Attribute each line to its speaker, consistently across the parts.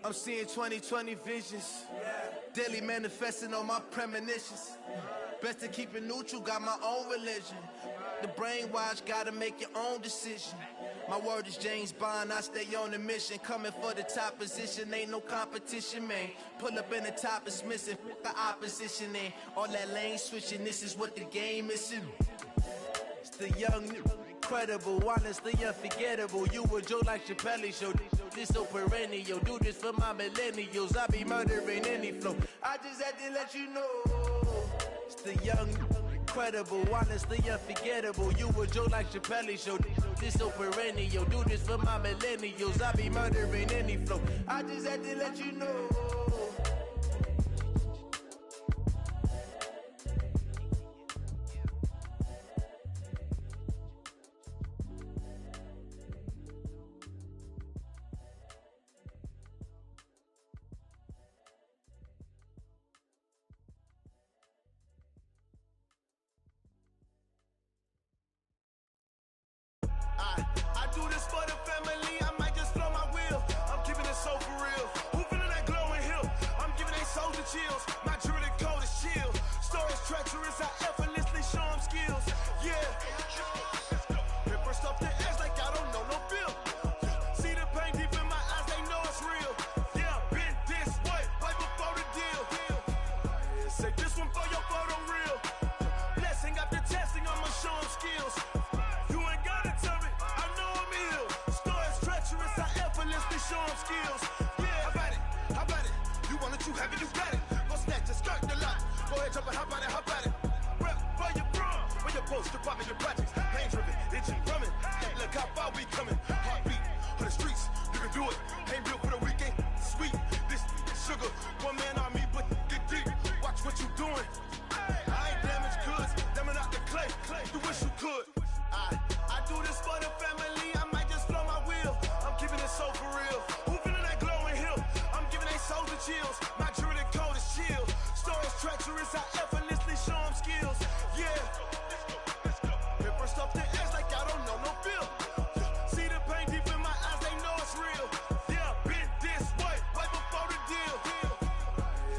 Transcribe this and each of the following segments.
Speaker 1: I'm seeing 2020 visions. Daily manifesting on my premonitions. Best to keep it neutral, got my own religion. The brainwash, gotta make your own decision. My word is James Bond, I stay on the mission. Coming for the top position, ain't no competition, man. Pull up in the top, it's missing, the opposition, and all that lane switching, this is what the game is. It's the young, incredible, honestly unforgettable. You a Joe like Chappelle show, this so perennial. Do this for my millennials, I be murdering any flow. I just had to let you know. It's the young, incredible, honestly unforgettable. You a Joe like Chappelle show, this so perennial. Do this for my millennials, I be murdering any flow. I just had to let you know. I do this for the family, I might just blow my wheel. I'm keeping it so for real. Who feeling that glowing hill? I'm giving they soldier chills. My jewelry code is chill. Stories treacherous, I effortlessly show them skills. Yeah. Ripper stuff the edge like I don't know no feel. See the pain deep in my eyes, they know it's real. Yeah, been this way, right before the deal. Say this one for your photo real. Blessing after testing, I'ma show them skills. You ain't gotta tell me, I know I'm ill. Stories treacherous, I effortlessly show them skills. Yeah, how about it? How about it? You want it, you have it, you got it. Go snatch it, skirt the lot. Go ahead, jump it, how about it? How about it? Rep for your bro, for your post, department, your projects. Pain driven, itching, drumming. Look how far we coming. Heartbeat for the streets, you can do it. Ain't built for the weekend, sweet. This sugar, one man army, but get deep. Watch what you doing. I ain't damaged goods, damn out the clay. You wish you could. I do this for the family, I might just blow my wheel. I'm keeping it so for real. Who feeling that glowing hill? I'm giving they soldier chills. My jewelry code is chill. Stories treacherous, I effortlessly show them skills. Yeah. Ripper stuff the edge like I don't know no feel. See the pain deep in my eyes, they know it's real. Yeah, been this way, right before the deal.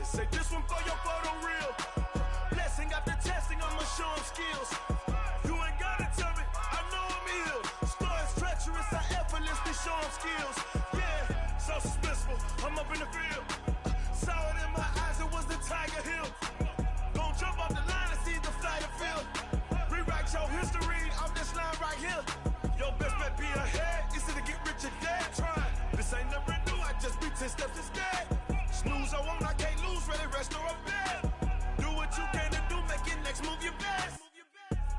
Speaker 1: Say this one for your photo real. Blessing after testing, I'ma show them skills. You ain't gotta tell me, I know I'm ill. Stories treacherous, I effortlessly show them skills. Yeah, so suspenseful, I'm up in the field. Saw it in my eyes, it was the Tiger Hill. Gon' jump off the line and see the flight of field. Rewrite your history off this line right here. Your best bet be ahead, easy to get rich or dead. Trying, this ain't never new, I just be 10 steps instead. Snooze, I won't, I can't lose, ready, rest or up bed. Do what you can to do, make your next move your best.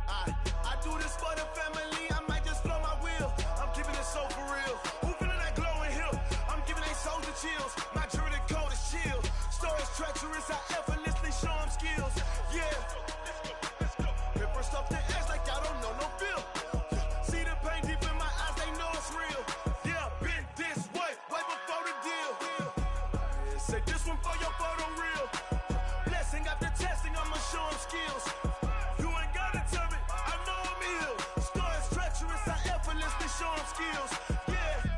Speaker 1: I do this for the family, I might just blow my wheel. I'm keeping it so for real. Who feeling that glowing hill? I'm giving they soldier chills. My jewelry code is chill. Stories treacherous, I effortlessly show them skills. Yeah. Ripper stuff the edge like I don't know no feel. See the pain deep in my eyes, they know it's real. Yeah, been this way, right before the deal. Say this one for your photo real. Blessing after testing, I'ma show them skills. You ain't gotta tell me, I know I'm ill. Stories treacherous, I effortlessly show them skills. Yeah.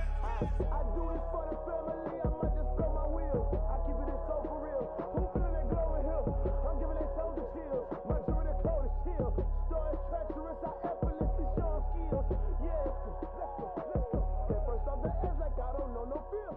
Speaker 1: I do this for the family, I might just blow my wheel. I keep it so for real. Who feeling that glowing hill? I'm giving they soldier chills. My jewelry code is chill. Stories treacherous, I effortlessly show them skills. Yeah, let's go, let's go. Get first off the edge like I don't know no feel.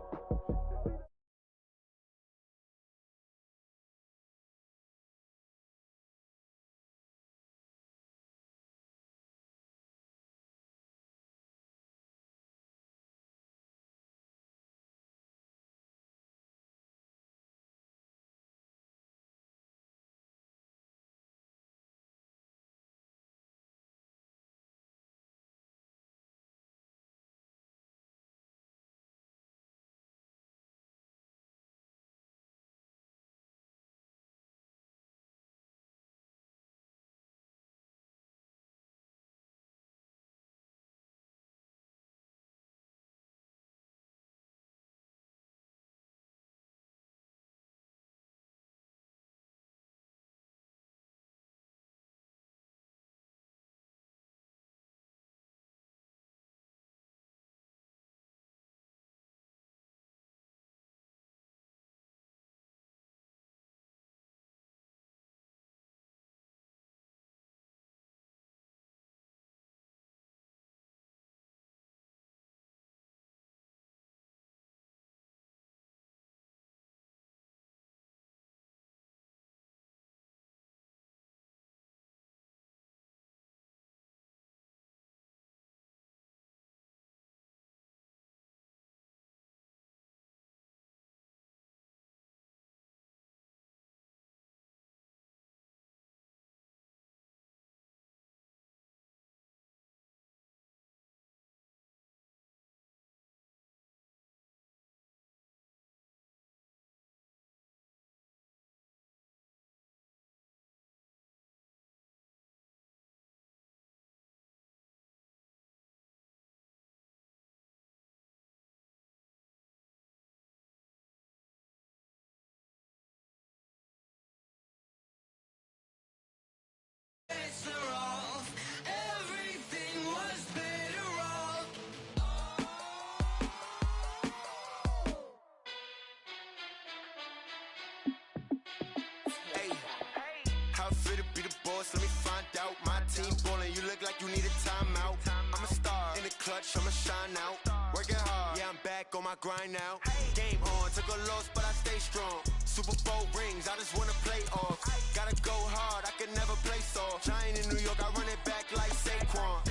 Speaker 1: How I feel to be the boss, let me find out. My team ballin', you look like you need a timeout. I'm a star, in the clutch, I'ma shine out. Working hard, yeah, I'm back on my grind now. Game on, took a loss, but I stay strong. Super Bowl rings, I just wanna play off. Gotta go hard, I can never play soft. Giant in New York, I run it back like Saquon.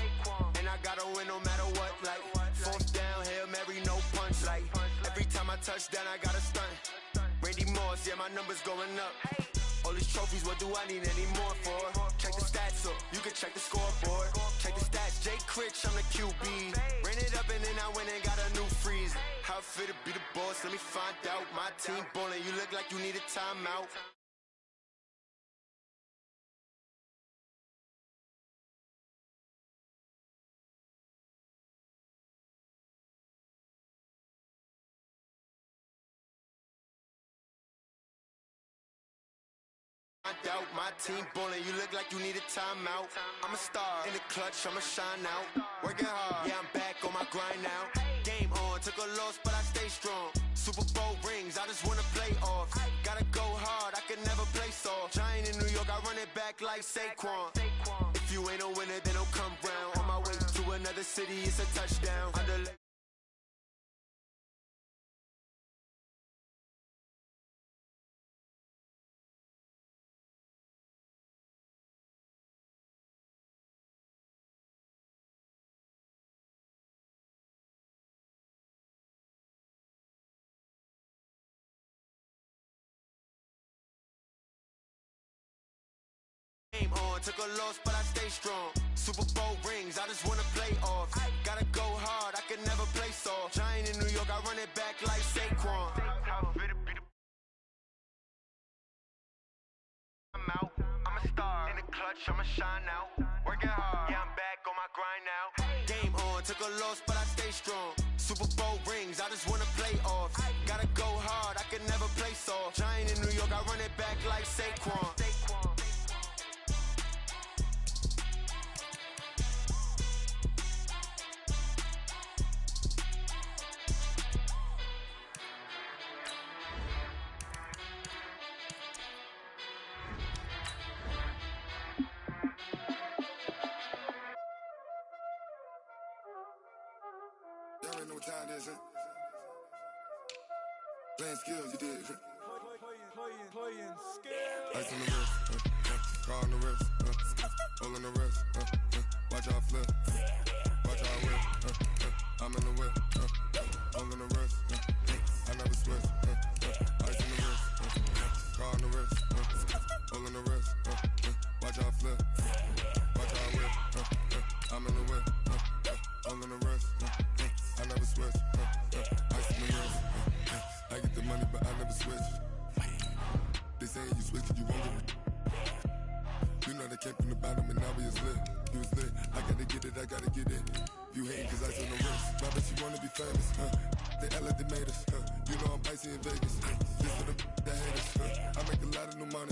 Speaker 1: And I gotta win no matter what, like fourth down, Hail Mary, no punch. Like every time I touch down, I gotta stunt. Randy Moss, yeah, my numbers going up. All these trophies, what do I need any more for? Check the stats up, you can check the scoreboard. Check the stats, Jake Critch, I'm the QB. Ran it up and then I went and got a new freeze. How I feel to be the boss, let me find out. My team ballin', you look like you need a timeout. Out, my team ballin', you look like you need a timeout. I'm a star, in the clutch, I'ma shine out. Working hard, yeah, I'm back on my grind now. Game on, took a loss, but I stay strong. Super Bowl rings, I just wanna play off. Gotta go hard, I can never play soft. Giant in New York, I run it back like Saquon. If you ain't a winner, then don't come round. On my way to another city, it's a touchdown. Game on, took a loss, but I stay strong. Super Bowl rings, I just wanna play off. Gotta go hard, I can never play soft. Giant in New York, I run it back like Saquon. I'm out, I'm a star. In the clutch, I'ma shine out. Working hard, yeah, I'm back on my grind now. Game on, took a loss, but I stay strong. Super Bowl rings, I just wanna play off. Gotta go hard, I can never play soft. Giant in New York, I run it back like Saquon.
Speaker 2: Y'all ain't know what time it is, huh? Playing skills, you did.
Speaker 3: Playing skills.
Speaker 2: Ice on the wrist, car on the wrist, hole in the wrist, watch out flip, watch out whip, I'm in the whip, hole in the wrist, I never switch, ice on the wrist, car on the wrist, hole in the wrist, watch out flip, watch out whip, I'm in the whip, hole in the wrist, I never switch, ice on the wrist, I get the money but I never switch. They saying you switch it, you won't get it. You know they came from the bottom and now we is lit. You was lit, I gotta get it, I gotta get it. You hating cause ice on the wrist. Why bet you wanna be famous, They act like they made us, You know I'm icy in Vegas, This for the that hate us, I make a lot of new money,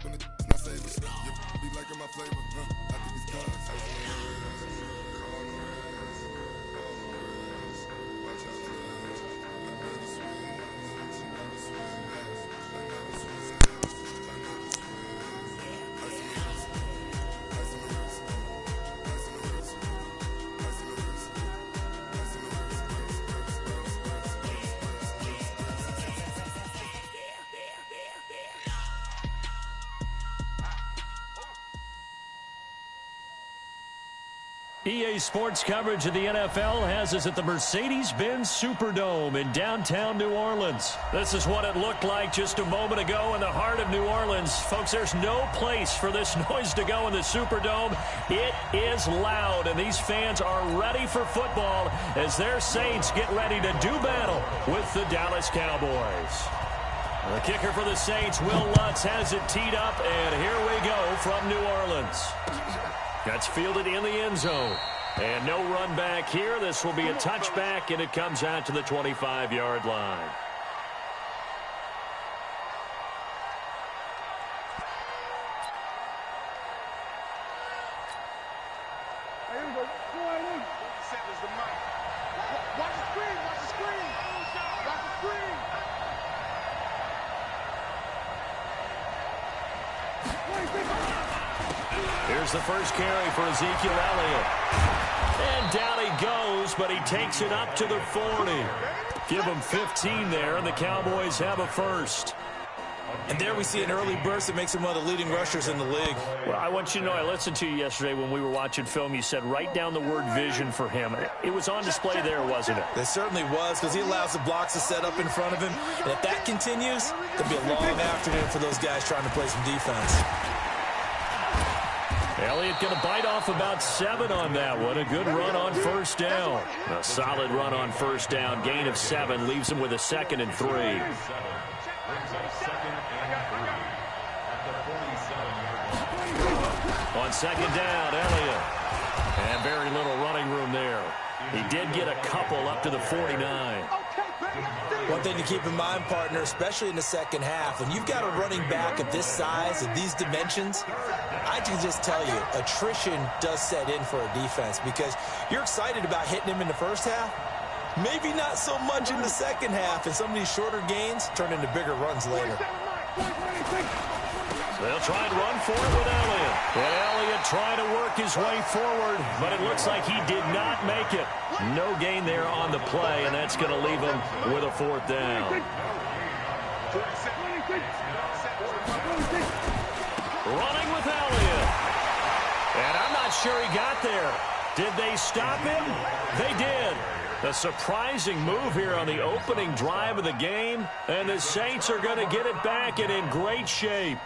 Speaker 2: When it's not savers, You be liking my flavor, I think it's cause ice on the wrist. On the wrist, on the wrist. Watch out for this. I never switch, I never switch.
Speaker 4: EA Sports coverage of the NFL has us at the Mercedes-Benz Superdome in downtown New Orleans. This is what it looked like just a moment ago in the heart of New Orleans. Folks, there's no place for this noise to go in the Superdome. It is loud, and these fans are ready for football as their Saints get ready to do battle with the Dallas Cowboys. The kicker for the Saints, Will Lutz, has it teed up, and here we go from New Orleans. That's fielded in the end zone. And no run back here. This will be a touchback, and it comes out to the 25-yard line.
Speaker 3: Here we go. Go ahead. Settles the mic. Watch the screen. Watch the screen. Watch the screen. 26.
Speaker 4: Here's the first carry for Ezekiel Elliott. And down he goes, but he takes it up to the 40. Give him 15 there, and the Cowboys have a first.
Speaker 5: And there we see an early burst that makes him one of the leading rushers in the league.
Speaker 4: Well, I want you to know, I listened to you yesterday when we were watching film. You said write down the word vision for him. It was on display there, wasn't it?
Speaker 5: It certainly was, because he allows the blocks to set up in front of him. And if that continues, it'll be a long afternoon for those guys trying to play some defense.
Speaker 4: Elliott going to bite off about 7 on that one. A good run on first down. A solid run on first down. Gain of 7 leaves him with a 2nd and 3. On 2nd down, Elliott. And very little running room there. He did get a couple up to the 49.
Speaker 5: One thing to keep in mind, partner, especially in the second half, when you've got a running back of this size and these dimensions, I can just tell you, attrition does set in for a defense because you're excited about hitting him in the first half. Maybe not so much in the second half, and some of these shorter gains turn into bigger runs later.
Speaker 4: They'll try and run for it with Elliott. And Elliott trying to work his way forward, but it looks like he did not make it. No gain there on the play, and that's going to leave him with a 4th down. Running with Elliott. And I'm not sure he got there. Did they stop him? They did. A surprising move here on the opening drive of the game, and the Saints are going to get it back and in great shape.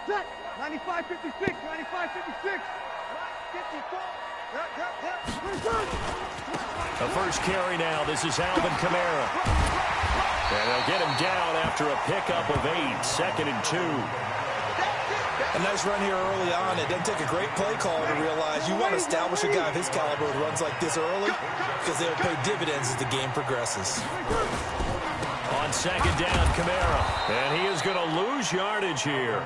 Speaker 3: Set. 95-56. 95-56. 54.
Speaker 4: The first carry now. This is Alvin Kamara. And they'll get him down after a pickup of 8. 2nd and 2.
Speaker 5: A nice run here early on. It doesn't take a great play caller to realize you want to establish a guy of his caliber who runs like this early because they'll pay dividends as the game progresses.
Speaker 4: On 2nd down, Kamara. And he is going to lose yardage here.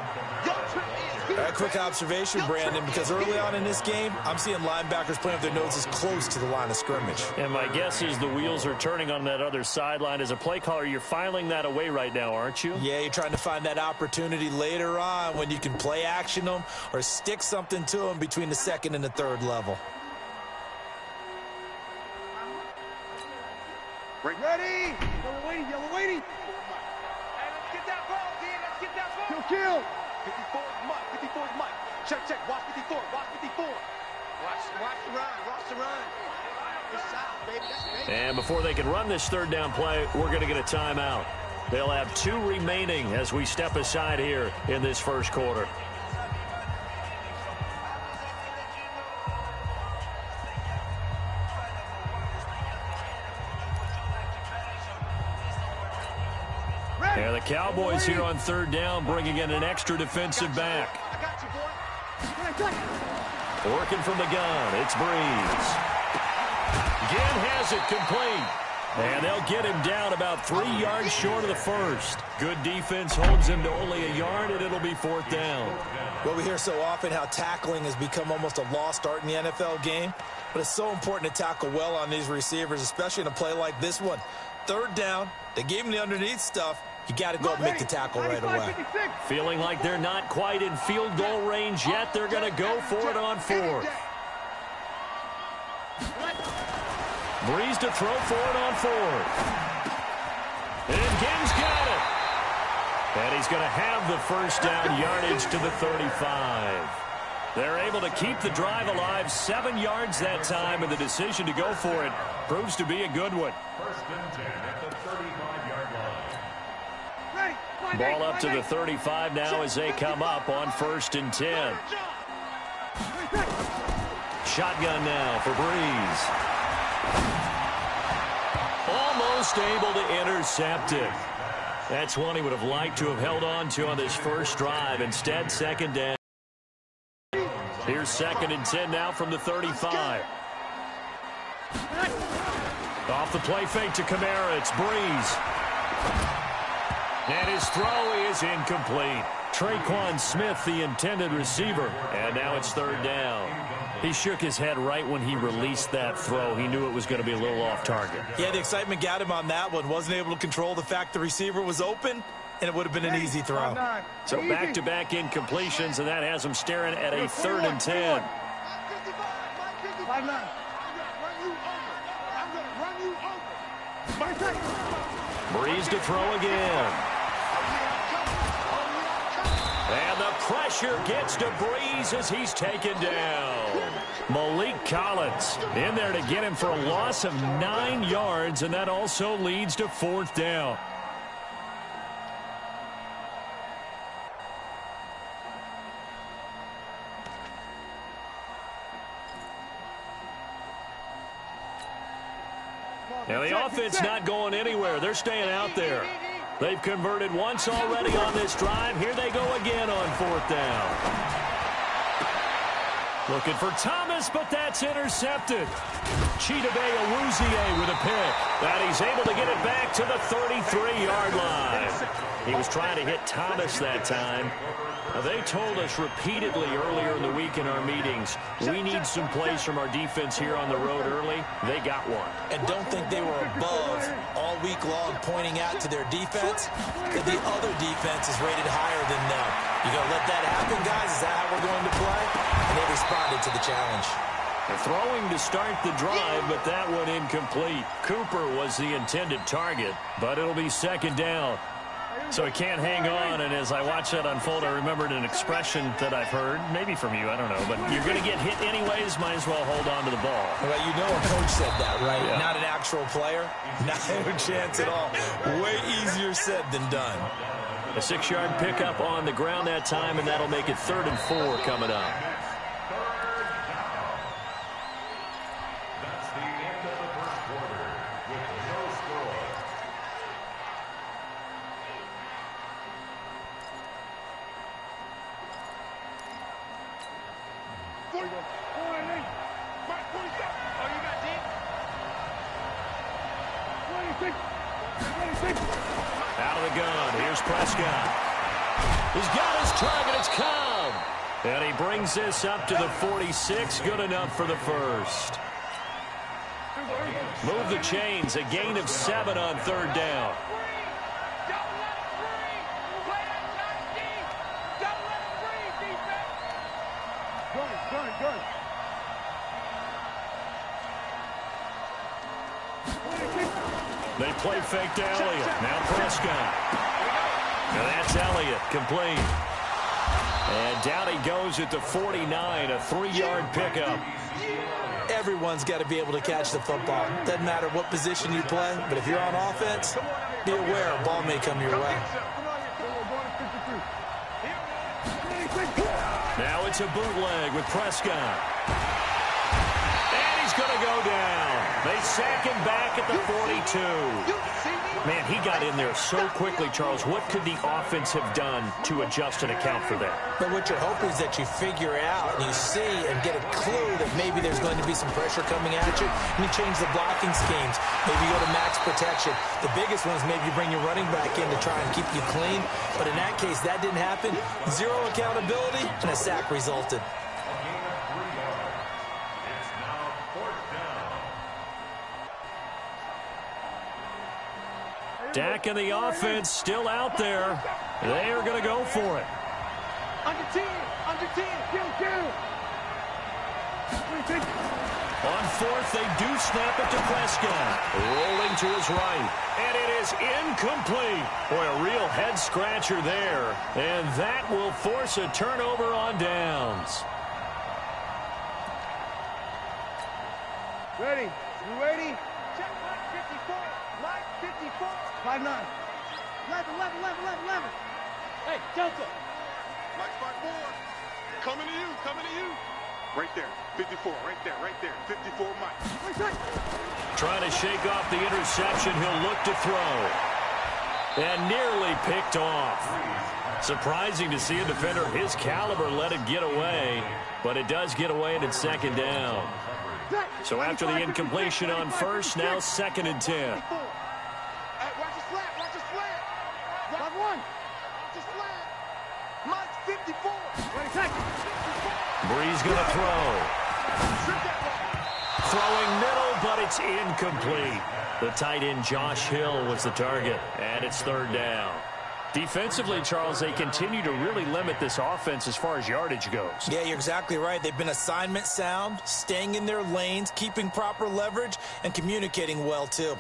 Speaker 5: A quick observation, Brandon, because early on in this game, I'm seeing linebackers playing with their noses close to the line of scrimmage.
Speaker 4: And my guess is the wheels are turning on that other sideline. As a play caller, you're filing that away right now, aren't you?
Speaker 5: Yeah, you're trying to find that opportunity later on when you can play action them or stick something to them between the 2nd and the 3rd level.
Speaker 3: Ready? Yellow waiting, yellow waiting. Hey, let's get that ball, D. Let's get that ball. Kill. 54 is Mike. 54 is Mike. Check. Watch 54. Watch 54. Watch the run. Watch the run. Good shot, baby.
Speaker 4: And before they can run this 3rd down play, we're going to get a timeout. They'll have 2 remaining as we step aside here in this first quarter. And the Cowboys here on 3rd down bringing in an extra defensive back. Working from the gun, it's Breeze. Again has it complete. And they'll get him down about 3 yards short of the first. Good defense holds him to only a yard, and it'll be 4th down.
Speaker 5: Well, we hear so often how tackling has become almost a lost art in the NFL game. But it's so important to tackle well on these receivers, especially in a play like this one. 3rd down, they gave him the underneath stuff. You got to go and make the tackle right away.
Speaker 4: Feeling like they're not quite in field goal range yet. They're going to go for it on 4th. Breeze to throw for it on 4th. And Gibbs got it. And he's going to have the first down yardage to the 35. They're able to keep the drive alive, 7 yards that time, and the decision to go for it proves to be a good one. Ball up to the 35 now as they come up on 1st and 10. Shotgun now for Breeze. Almost able to intercept it. That's one he would have liked to have held on to on this first drive. Instead, 2nd down. Here's 2nd and 10 now from the 35. Off the play fake to Kamara. It's Breeze. And his throw is incomplete. Traquan Smith, the intended receiver. And now it's third down. He shook his head right when he released that throw. He knew it was going to be a little off target.
Speaker 5: Yeah, the excitement got him on that one. Wasn't able to control the fact the receiver was open, and it would have been an easy throw.
Speaker 4: So back-to-back incompletions, and that has him staring at a 3rd and 10. Breeze to throw again. And the pressure gets to Breeze as he's taken down. Malik Collins in there to get him for a loss of 9 yards, and that also leads to 4th down. Now the offense not going anywhere. They're staying out there. They've converted once already on this drive. Here they go again on 4th down. Looking for Thomas, but that's intercepted. Chidobe Awuzie with a pick. And he's able to get it back to the 33-yard line. He was trying to hit Thomas that time. Now, they told us repeatedly earlier in the week in our meetings, we need some plays from our defense here on the road early. They got one.
Speaker 5: And don't think they were above all week long pointing out to their defense that the other defense is rated higher than them. You going to let that happen, guys? Is that how we're going to play? And they responded to the challenge.
Speaker 4: They're throwing to start the drive, but that one incomplete. Cooper was the intended target, but it'll be 2nd down. So he can't hang on, and as I watch that unfold, I remembered an expression that I've heard, maybe from you, I don't know, but you're going to get hit anyways, might as well hold on to the ball.
Speaker 5: Well, you know a coach said that, right?
Speaker 4: Yeah.
Speaker 5: Not an actual player. Not a chance at all. Way easier said than done.
Speaker 4: A 6-yard pickup on the ground that time, and that'll make it 3rd and 4 coming up. Out of the gun, here's Prescott. He's got his target, it's Cobb. And he brings this up to the 46, good enough for the first. Move the chains, a gain of 7 on 3rd down. They play fake to Elliott. Now Prescott. Now that's Elliott, complete. And down he goes at the 49, a 3-yard pickup.
Speaker 5: Everyone's got to be able to catch the football. Doesn't matter what position you play, but if you're on offense, be aware a ball may come your way.
Speaker 4: Now it's a bootleg with Prescott. And he's going to go down. They sack him back at the 42. Man, he got in there so quickly, Charles. What could the offense have done to adjust and account for that?
Speaker 5: But what you're hoping is that you figure out and you see and get a clue that maybe there's going to be some pressure coming at you, and you change the blocking schemes. Maybe you go to max protection. The biggest one is maybe you bring your running back in to try and keep you clean. But in that case, that didn't happen. 0 accountability, and a sack resulted.
Speaker 4: Dak and the offense still out there. They are going to go for it.
Speaker 3: Under 10, kill.
Speaker 4: On 4th, they do snap it to Prescott. Rolling to his right. And it is incomplete. Boy, a real head-scratcher there. And that will force a turnover on downs.
Speaker 3: Ready? You ready? Check line 54. Line 54. 5-9. 11. Hey, Delta.
Speaker 2: Like 5-4. Coming to you. Right there. 54. Right there. 54, Mike.
Speaker 4: Trying to shake off the interception. He'll look to throw. And nearly picked off. Surprising to see a defender of his caliber let it get away. But it does get away and it's 2nd down. So after the incompletion on 1st, now 2nd and 10.
Speaker 3: Watch the slant. Watch the slant. Watch one. Watch the slant.
Speaker 4: Brees going to throw. Throwing middle, but it's incomplete. The tight end Josh Hill was the target, and it's third down. Defensively, Charles, they continue to really limit this offense as far as yardage goes.
Speaker 5: Yeah, you're exactly right. They've been assignment sound, staying in their lanes, keeping proper leverage, and communicating well, too.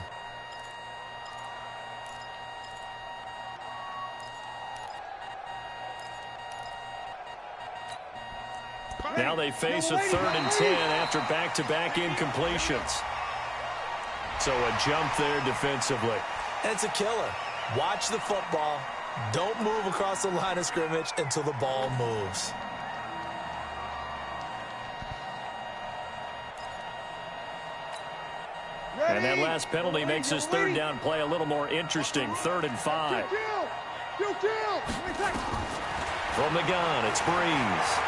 Speaker 4: Now they face a 3rd and 10 after back-to-back incompletions. So a jump there defensively.
Speaker 5: And it's a killer. Watch the football. Don't move across the line of scrimmage until the ball moves.
Speaker 4: And that last penalty makes this third down play a little more interesting. 3rd and 5. From the gun, it's Brees.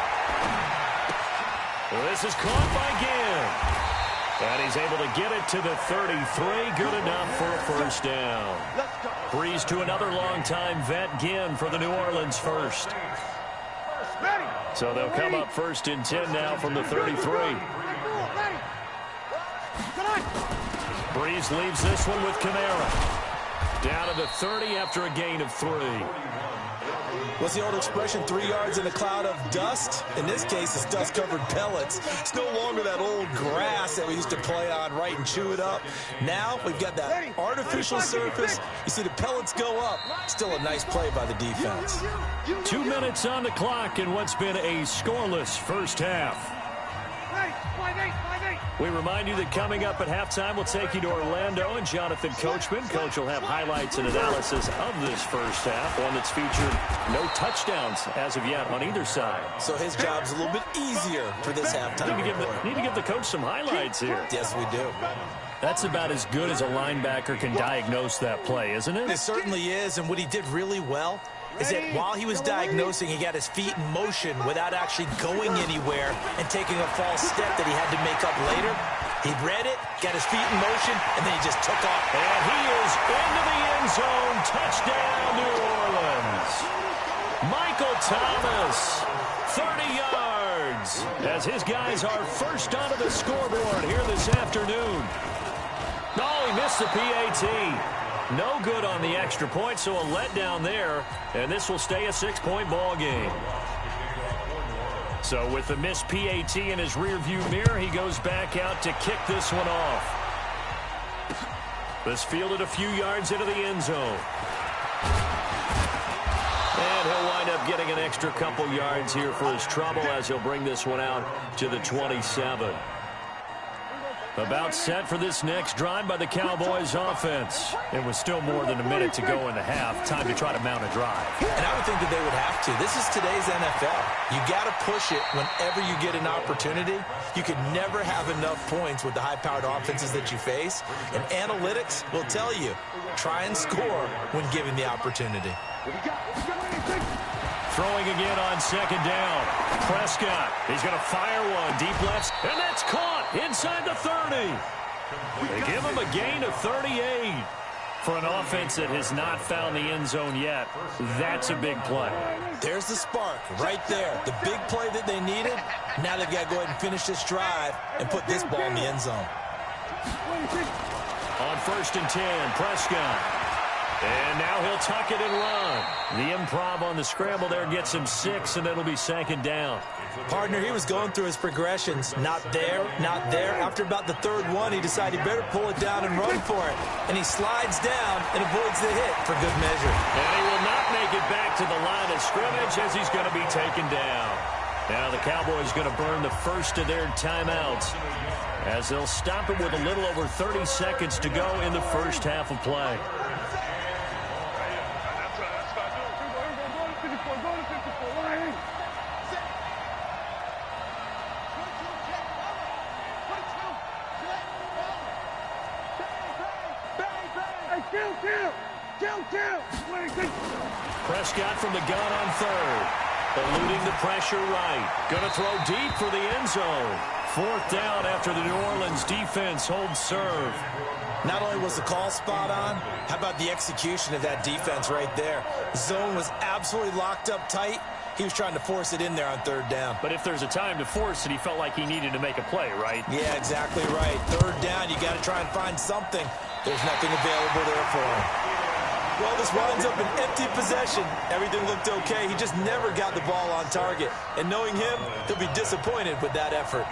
Speaker 4: Well, this is caught by Ginn. And he's able to get it to the 33. Good enough for a first down. Brees to another long-time vet, Ginn, for the New Orleans first. So they'll come up 1st and 10 now from the 33. Brees leaves this one with Kamara. Down to the 30 after a gain of 3.
Speaker 5: What's the old expression, 3 yards in a cloud of dust? In this case, it's dust-covered pellets. It's no longer that old grass that we used to play on, right, and chew it up. Now we've got that artificial surface. You see the pellets go up. Still a nice play by the defense.
Speaker 4: 2 minutes on the clock in what's been a scoreless first half. We remind you that coming up at halftime, we'll take you to Orlando and Jonathan Coachman. Coach will have highlights and analysis of this first half, one that's featured no touchdowns as of yet on either side.
Speaker 5: So his job's a little bit easier for this halftime.
Speaker 4: Need to give the coach some highlights here.
Speaker 5: Yes, we do.
Speaker 4: That's about as good as a linebacker can diagnose that play, isn't it?
Speaker 5: It certainly is, and what he did really well is that while he was diagnosing, he got his feet in motion without actually going anywhere and taking a false step that he had to make up later. He read it, got his feet in motion, and then he just took off.
Speaker 4: And he is into the end zone. Touchdown, New Orleans. Michael Thomas, 30 yards, as his guys are first onto the scoreboard here this afternoon. Oh, he missed the PAT. No good on the extra point, so a letdown there, and this will stay a 6-point ball game. So with the missed PAT in his rearview mirror, he goes back out to kick this one off. This fielded a few yards into the end zone. And he'll wind up getting an extra couple yards here for his trouble as he'll bring this one out to the 27. About set for this next drive by the Cowboys offense. It was still more than a minute to go in the half. Time to try to mount a drive.
Speaker 5: And I would think that they would have to. This is today's NFL. You got to push it whenever you get an opportunity. You can never have enough points with the high-powered offenses that you face. And analytics will tell you, try and score when given the opportunity.
Speaker 4: Throwing again on 2nd down. Prescott, he's going to fire one deep left, and that's caught inside the 30. They give him a gain of 38. For an offense that has not found the end zone yet, that's a big play.
Speaker 5: There's the spark right there. The big play that they needed. Now they've got to go ahead and finish this drive and put this ball in the end zone.
Speaker 4: On 1st and 10, Prescott. And now he'll tuck it and run. The improv on the scramble there gets him 6, and it'll be 2nd down.
Speaker 5: Partner, he was going through his progressions. Not there, not there. After about the 3rd one, he decided he better pull it down and run for it. And he slides down and avoids the hit for good measure.
Speaker 4: And he will not make it back to the line of scrimmage as he's going to be taken down. Now the Cowboys going to burn the first of their timeouts as they'll stop it with a little over 30 seconds to go in the first half of play. Prescott from the gun on 3rd. Eluding the pressure right. Going to throw deep for the end zone. 4th down after the New Orleans defense holds serve.
Speaker 5: Not only was the call spot on, how about the execution of that defense right there? The zone was absolutely locked up tight, he was trying to force it in there on third down.
Speaker 4: But if there's a time to force it, he felt like he needed to make a play, right?
Speaker 5: Yeah, exactly right. Third down, you got to try and find something. There's nothing available there for him. Well, this winds up an empty possession. Everything looked okay. He just never got the ball on target. And knowing him, he'll be disappointed with that effort.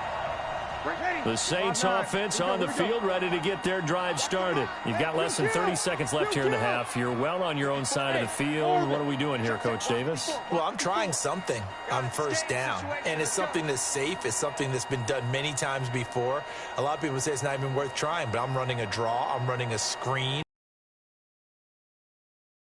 Speaker 4: The Saints offense on the field, ready to get their drive started. You've got less than 30 seconds left here in the half. You're well on your own side of the field. What are we doing here, Coach Davis?
Speaker 5: Well, I'm trying something on first down, and it's something that's safe. It's something that's been done many times before. A lot of people say it's not even worth trying, but I'm running a draw. I'm running a screen.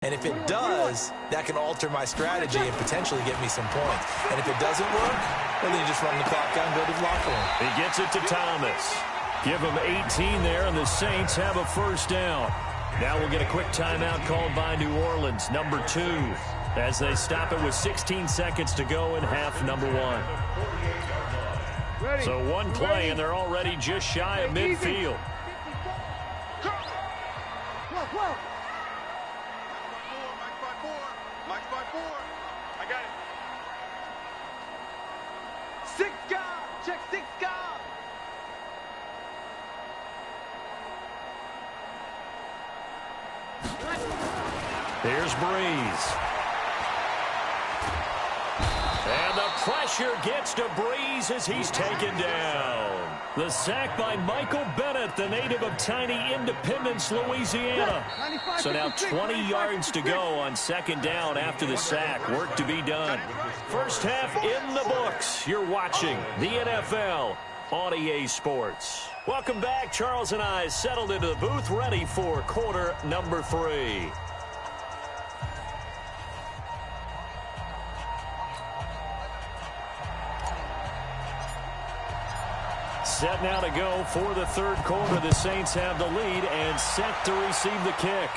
Speaker 5: And if it does, that can alter my strategy and potentially get me some points. And if it doesn't work, well, then you just run the clock down and go to the locker room.
Speaker 4: He gets it to Thomas. Give him 18 there, and the Saints have a first down. Now we'll get a quick timeout called by New Orleans, number 2, as they stop it with 16 seconds to go in half number 1. So one play, and they're already just shy of midfield.
Speaker 3: I got it. 6 guard. Check 6 guard.
Speaker 4: Here's Breeze. And the pressure gets to Breeze as he's taken down. The sack by Michael Bennett, the native of tiny Independence, Louisiana. So now 20 yards to go on second down after the sack. Work to be done. First half in the books. You're watching the NFL on EA Sports. Welcome back. Charles and I settled into the booth, ready for quarter number 3. Set now to go for the third quarter. The Saints have the lead and set to receive the kick.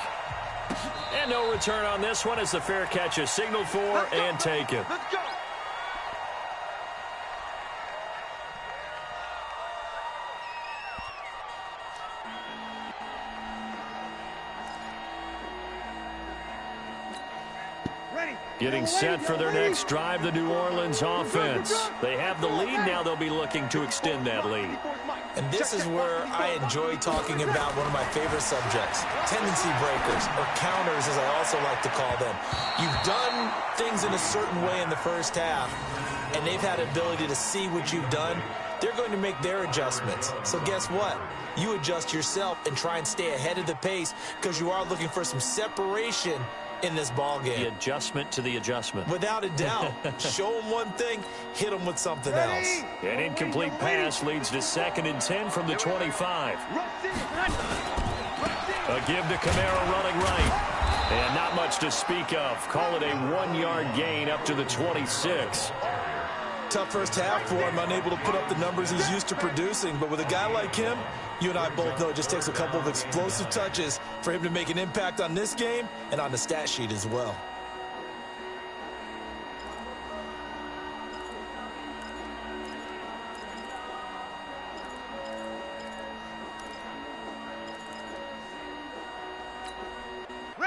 Speaker 4: And no return on this one as the fair catch is signaled for and taken.
Speaker 3: Let's go.
Speaker 4: Getting set for their next drive, the New Orleans offense. They have the lead. Now they'll be looking to extend that lead.
Speaker 5: And this is where I enjoy talking about one of my favorite subjects, tendency breakers, or counters as I also like to call them. You've done things in a certain way in the first half, and they've had the ability to see what you've done. They're going to make their adjustments. So guess what? You adjust yourself and try and stay ahead of the pace because you are looking for some separation in this ball game.
Speaker 4: The adjustment to the adjustment.
Speaker 5: Without a doubt. Show them one thing, hit them with something else.
Speaker 4: An incomplete pass leads to 2nd and 10 from the 25. A give to Kamara running right. And not much to speak of. Call it a 1-yard gain up to the 26.
Speaker 5: Tough first half for him, unable to put up the numbers he's used to producing. But with a guy like him, you and I both know it just takes a couple of explosive touches for him to make an impact on this game and on the stat sheet as well.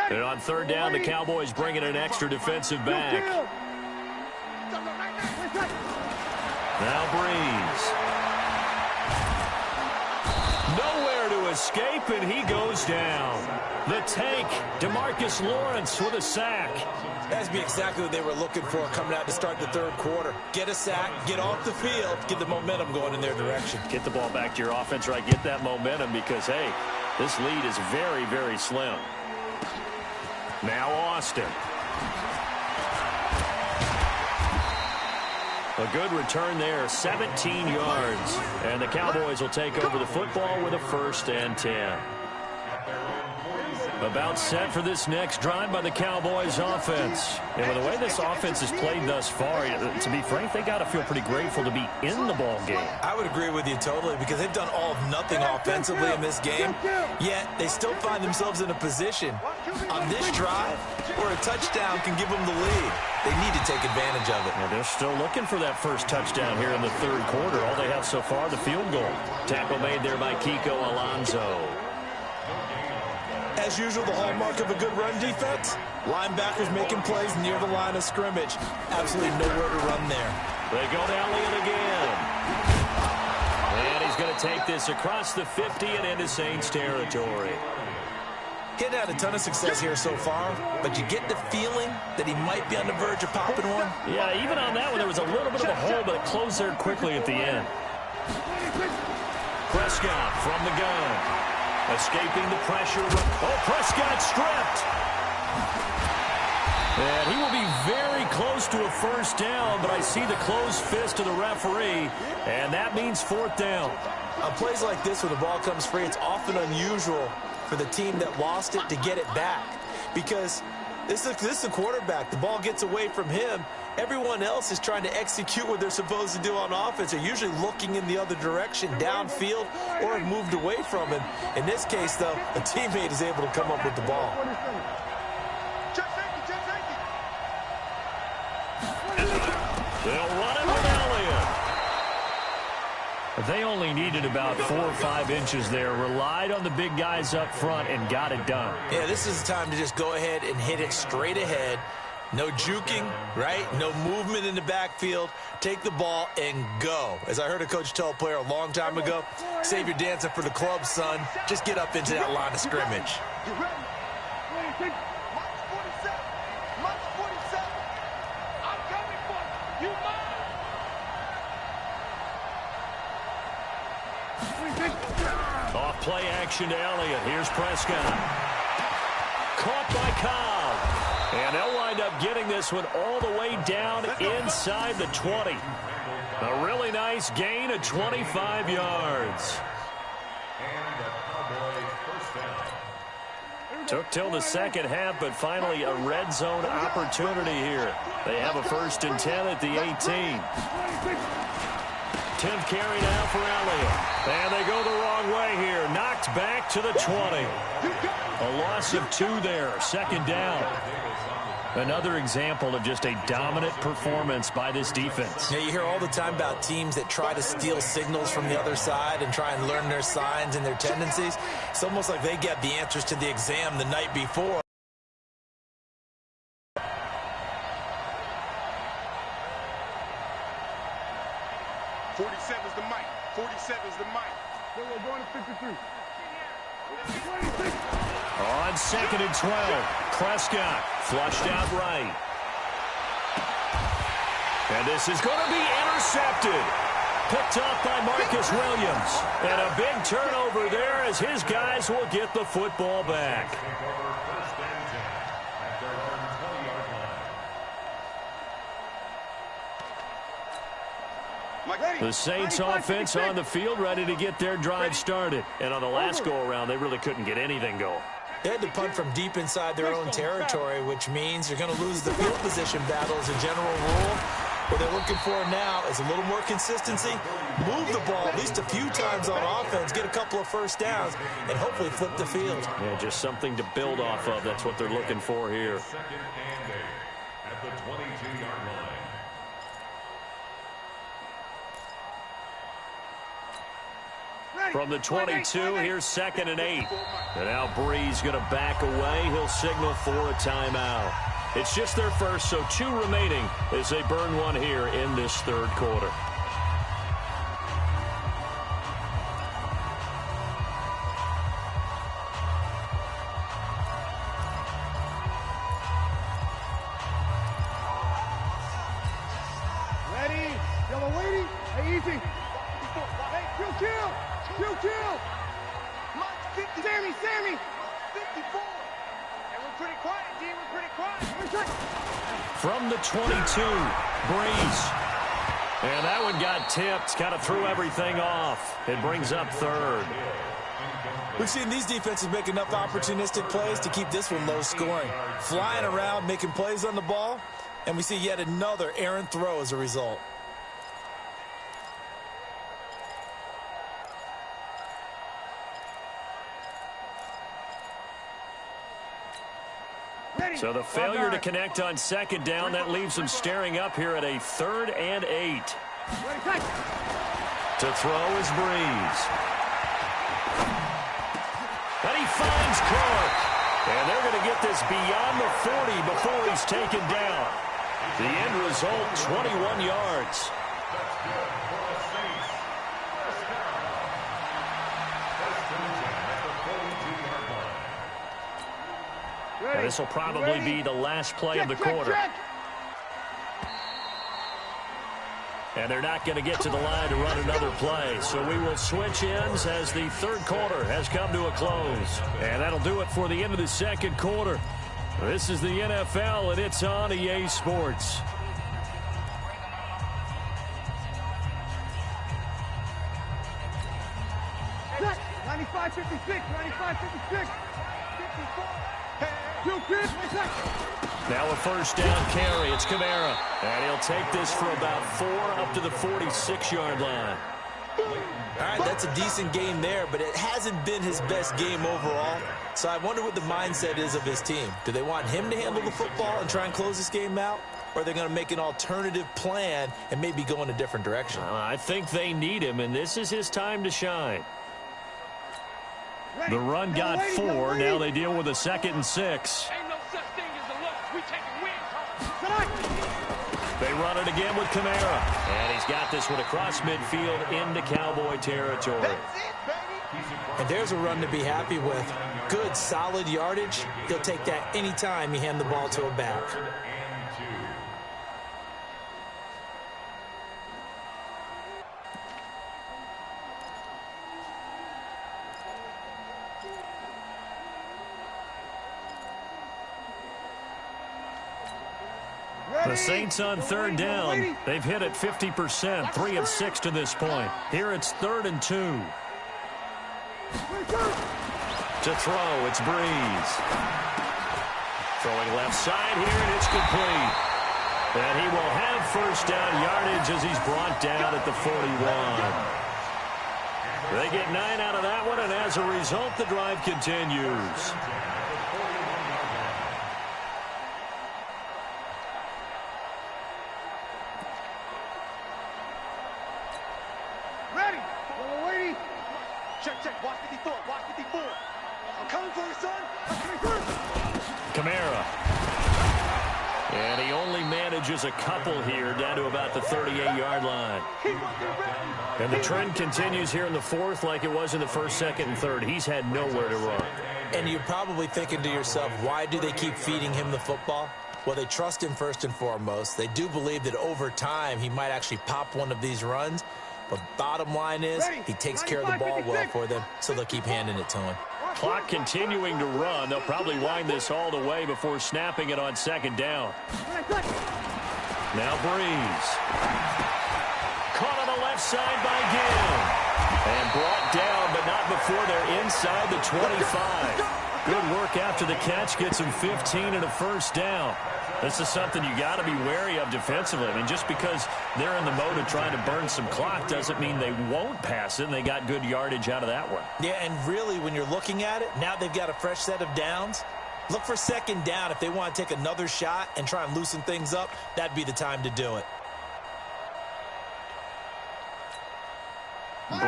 Speaker 4: And on third down, the Cowboys bring in an extra defensive back. Now Breeze. Nowhere to escape, and he goes down. The tank, DeMarcus Lawrence with a sack.
Speaker 5: That's be exactly what they were looking for coming out to start the third quarter. Get a sack, get off the field, get the momentum going in their direction.
Speaker 4: Get the ball back to your offense, right? Get that momentum because, hey, this lead is very, very slim. Now Austin. A good return there, 17 yards. And the Cowboys will take over the football with a 1st and 10. About set for this next drive by the Cowboys offense. And with the way this offense has played thus far, to be frank, they got to feel pretty grateful to be in the ball game.
Speaker 5: I would agree with you totally because they've done all of nothing offensively in this game, yet they still find themselves in a position on this drive where a touchdown can give them the lead. They need to take advantage of it.
Speaker 4: And they're still looking for that first touchdown here in the third quarter. All they have so far, the field goal. Tackle made there by Kiko Alonso.
Speaker 5: As usual, the hallmark of a good run defense, linebackers making plays near the line of scrimmage. Absolutely nowhere to run there.
Speaker 4: They go to Elliott again. And he's going to take this across the 50 and into Saints territory.
Speaker 5: He hadn't had a ton of success here so far, but you get the feeling that he might be on the verge of popping one.
Speaker 4: Yeah, even on that one, there was a little bit of a hole, but it closed there quickly at the end. Prescott from the gun. Escaping the pressure. Oh, Prescott stripped. And he will be very close to a first down, but I see the closed fist of the referee, and that means fourth down.
Speaker 5: On plays like this, when the ball comes free, it's often unusual for the team that lost it to get it back, because this is the quarterback. The ball gets away from him. Everyone else is trying to execute what they're supposed to do on offense. They're usually looking in the other direction, downfield, or have moved away from him. In this case, though, a teammate is able to come up with the ball.
Speaker 4: They'll run it with Elliott. They only needed about 4 or 5 inches there, relied on the big guys up front, and got it done.
Speaker 5: Yeah, this is the time to just go ahead and hit it straight ahead. No juking, right? No movement in the backfield. Take the ball and go. As I heard a coach tell a player a long time ago, save your dancing for the club, son. Just get up into that line of scrimmage.
Speaker 3: You ready? March 47. March 47. I'm coming for you. You mind?
Speaker 4: Off play action to Elliott. Here's Prescott. Caught by Cobb. And they'll wind up getting this one all the way down inside the 20. A really nice gain of 25 yards. Took till the second half, but finally a red zone opportunity here. They have a 1st and 10 at the 18. 10th carry now for Elliott. And they go the wrong way here. Knocked back to the 20. A loss of 2 there. 2nd down. Another example of just a dominant performance by this defense.
Speaker 5: Yeah, you hear all the time about teams that try to steal signals from the other side and try and learn their signs and their tendencies. It's almost like they get the answers to the exam the night before.
Speaker 3: 47's the mic. 47's the mic. Then we're going to 53. 26.
Speaker 4: On 2nd and 12, Prescott flushed out right. And this is going to be intercepted. Picked up by Marcus Williams. And a big turnover there as his guys will get the football back. The Saints offense on the field ready to get their drive started. And on the last go-around, they really couldn't get anything going.
Speaker 5: They had to punt from deep inside their own territory, which means you're going to lose the field position battle as a general rule. What they're looking for now is a little more consistency, move the ball at least a few times on offense, get a couple of first downs, and hopefully flip the field.
Speaker 4: Yeah, just something to build off of. That's what they're looking for here.
Speaker 6: At the 22-yard line.
Speaker 4: From the 22, here's 2nd and 8. And now Breeze going to back away. He'll signal for a timeout. It's just their first, so 2 remaining as they burn one here in this 3rd quarter.
Speaker 3: Ready? Yellow lady. Hey, easy. Hey, kill. Sammy. 54. And we're pretty quiet, D. We're pretty quiet.
Speaker 4: From the 22, Breeze. And that one got tipped, kind of threw everything off. It brings up 3rd.
Speaker 5: We've seen these defenses make enough opportunistic plays to keep this one low scoring. Flying around, making plays on the ball, and we see yet another errant throw as a result.
Speaker 4: So the failure to connect on 2nd down, that leaves them staring up here at a 3rd and 8. To throw is Breeze. And he finds Clark. And they're going to get this beyond the 40 before he's taken down. The end result, 21 yards. And this will probably be the last play of the quarter. And they're not going to get to the line to run another play. So we will switch ends as the third quarter has come to a close. And that'll do it for the end of the second quarter. This is the NFL, and it's on EA Sports.
Speaker 3: Set. 95-56, 95-56. 54.
Speaker 4: Now a first down carry. It's Kamara. And he'll take this for about 4 up to the 46-yard line.
Speaker 5: All right, that's a decent game there, but it hasn't been his best game overall. So I wonder what the mindset is of his team. Do they want him to handle the football and try and close this game out? Or are they going to make an alternative plan and maybe go in a different direction?
Speaker 4: I think they need him, and this is his time to shine. The run got 4. Now they deal with a 2nd and 6.
Speaker 3: Ain't no such thing as a loss. We taking wins.
Speaker 4: They run it again with Kamara. And he's got this one across midfield into Cowboy territory.
Speaker 5: And there's a run to be happy with. Good, solid yardage. He'll take that anytime you hand the ball to a back.
Speaker 4: The Saints on third down. They've hit it 50%, 3 of 6 to this point. Here it's 3rd and 2. To throw, it's Breeze. Throwing left side here, and it's complete. And he will have first down yardage as he's brought down at the 41. They get 9 out of that one, and as a result, the drive continues.
Speaker 3: Check. Watch 54. Watch 54. I'm coming for you, son. I'm coming first.
Speaker 4: Kamara. And he only manages a couple here down to about the 38-yard line. And the trend continues here in the fourth like it was in the first, second, and third. He's had nowhere to run.
Speaker 5: And you're probably thinking to yourself, why do they keep feeding him the football? Well, they trust him first and foremost. They do believe that over time he might actually pop one of these runs. But bottom line is, he takes care of the ball well for them, so they'll keep handing it to him.
Speaker 4: Clock continuing to run. They'll probably wind this all the way before snapping it on second down. Now Breeze. Caught on the left side by Gill. And brought down, but not before they're inside the 25. Good work after the catch. Gets him 15 and a first down. This is something you got to be wary of defensively. I mean, just because they're in the mode of trying to burn some clock doesn't mean they won't pass it, and they got good yardage out of that one.
Speaker 5: Yeah, and really, when you're looking at it, now they've got a fresh set of downs. Look for second down. If they want to take another shot and try and loosen things up, that'd be the time to do it.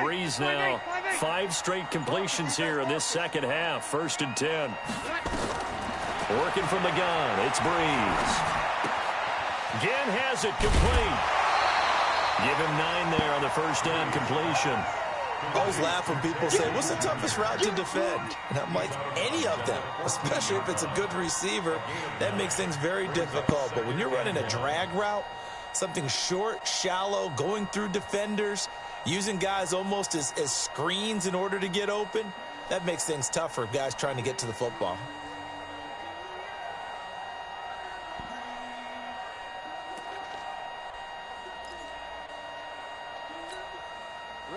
Speaker 4: Breeze now, 5 straight completions here in this second half. 1st and 10. Working from the gun, it's Breeze. Again has it complete. Give him 9 there on the first down completion.
Speaker 5: I always laugh when people say, what's the toughest route to defend? And I'm like, any of them, especially if it's a good receiver. That makes things very difficult. But when you're running a drag route, something short, shallow, going through defenders, using guys almost as screens in order to get open, that makes things tough for guys trying to get to the football.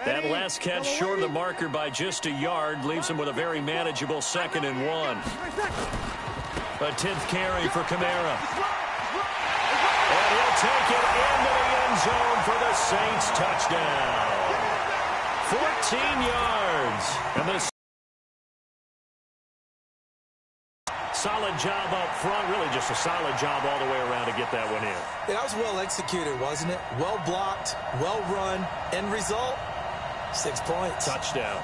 Speaker 4: That last catch short of the marker by just a yard leaves him with a very manageable 2nd and 1. A 10th carry for Kamara. And he'll take it into the end zone for the Saints touchdown. 14 yards. And this solid job up front, really just a solid job all the way around to get that one in.
Speaker 5: That was well executed, wasn't it? Well blocked, well run. End result, 6 points.
Speaker 4: Touchdown.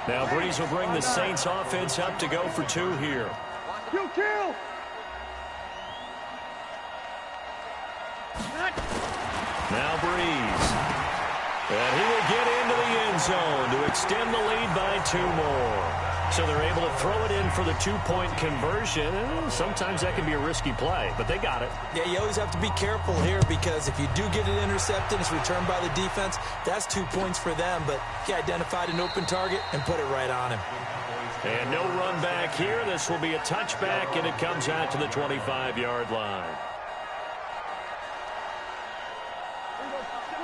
Speaker 4: Now Breeze will bring the Saints offense up to go for 2 here.
Speaker 3: Kill!
Speaker 4: Now Breeze. And he will get into the end zone to extend the lead by 2 more. So they're able to throw it in for the 2-point conversion. And sometimes that can be a risky play, but they got it.
Speaker 5: Yeah, you always have to be careful here because if you do get it intercepted, it's returned by the defense, that's 2 points for them. But he identified an open target and put it right on him.
Speaker 4: And no run back here. This will be a touchback, and it comes out to the 25-yard line.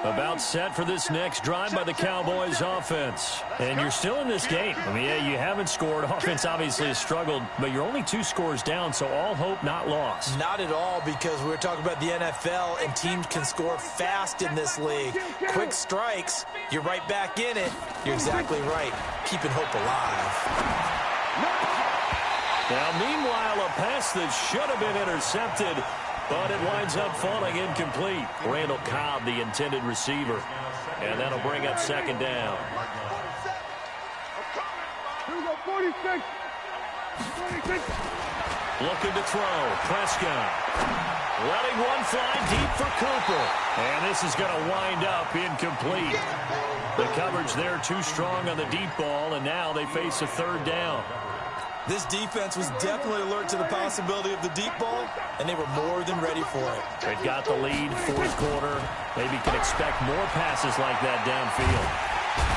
Speaker 4: About set for this next drive by the Cowboys offense. And you're still in this game. I mean, yeah, you haven't scored. Offense obviously has struggled, but you're only 2 scores down, so all hope not lost.
Speaker 5: Not at all, because we're talking about the NFL, and teams can score fast in this league. Quick strikes, you're right back in it. You're exactly right. Keeping hope alive.
Speaker 4: Now, meanwhile, a pass that should have been intercepted, but it winds up falling incomplete. Randall Cobb, the intended receiver. And that'll bring up 2nd down.
Speaker 3: Here we go, 46.
Speaker 4: Looking to throw. Prescott. Letting one fly deep for Cooper. And this is going to wind up incomplete. The coverage there too strong on the deep ball, and now they face a 3rd down.
Speaker 5: This defense was definitely alert to the possibility of the deep ball, and they were more than ready for it.
Speaker 4: They've got the lead, 4th quarter. Maybe can expect more passes like that downfield.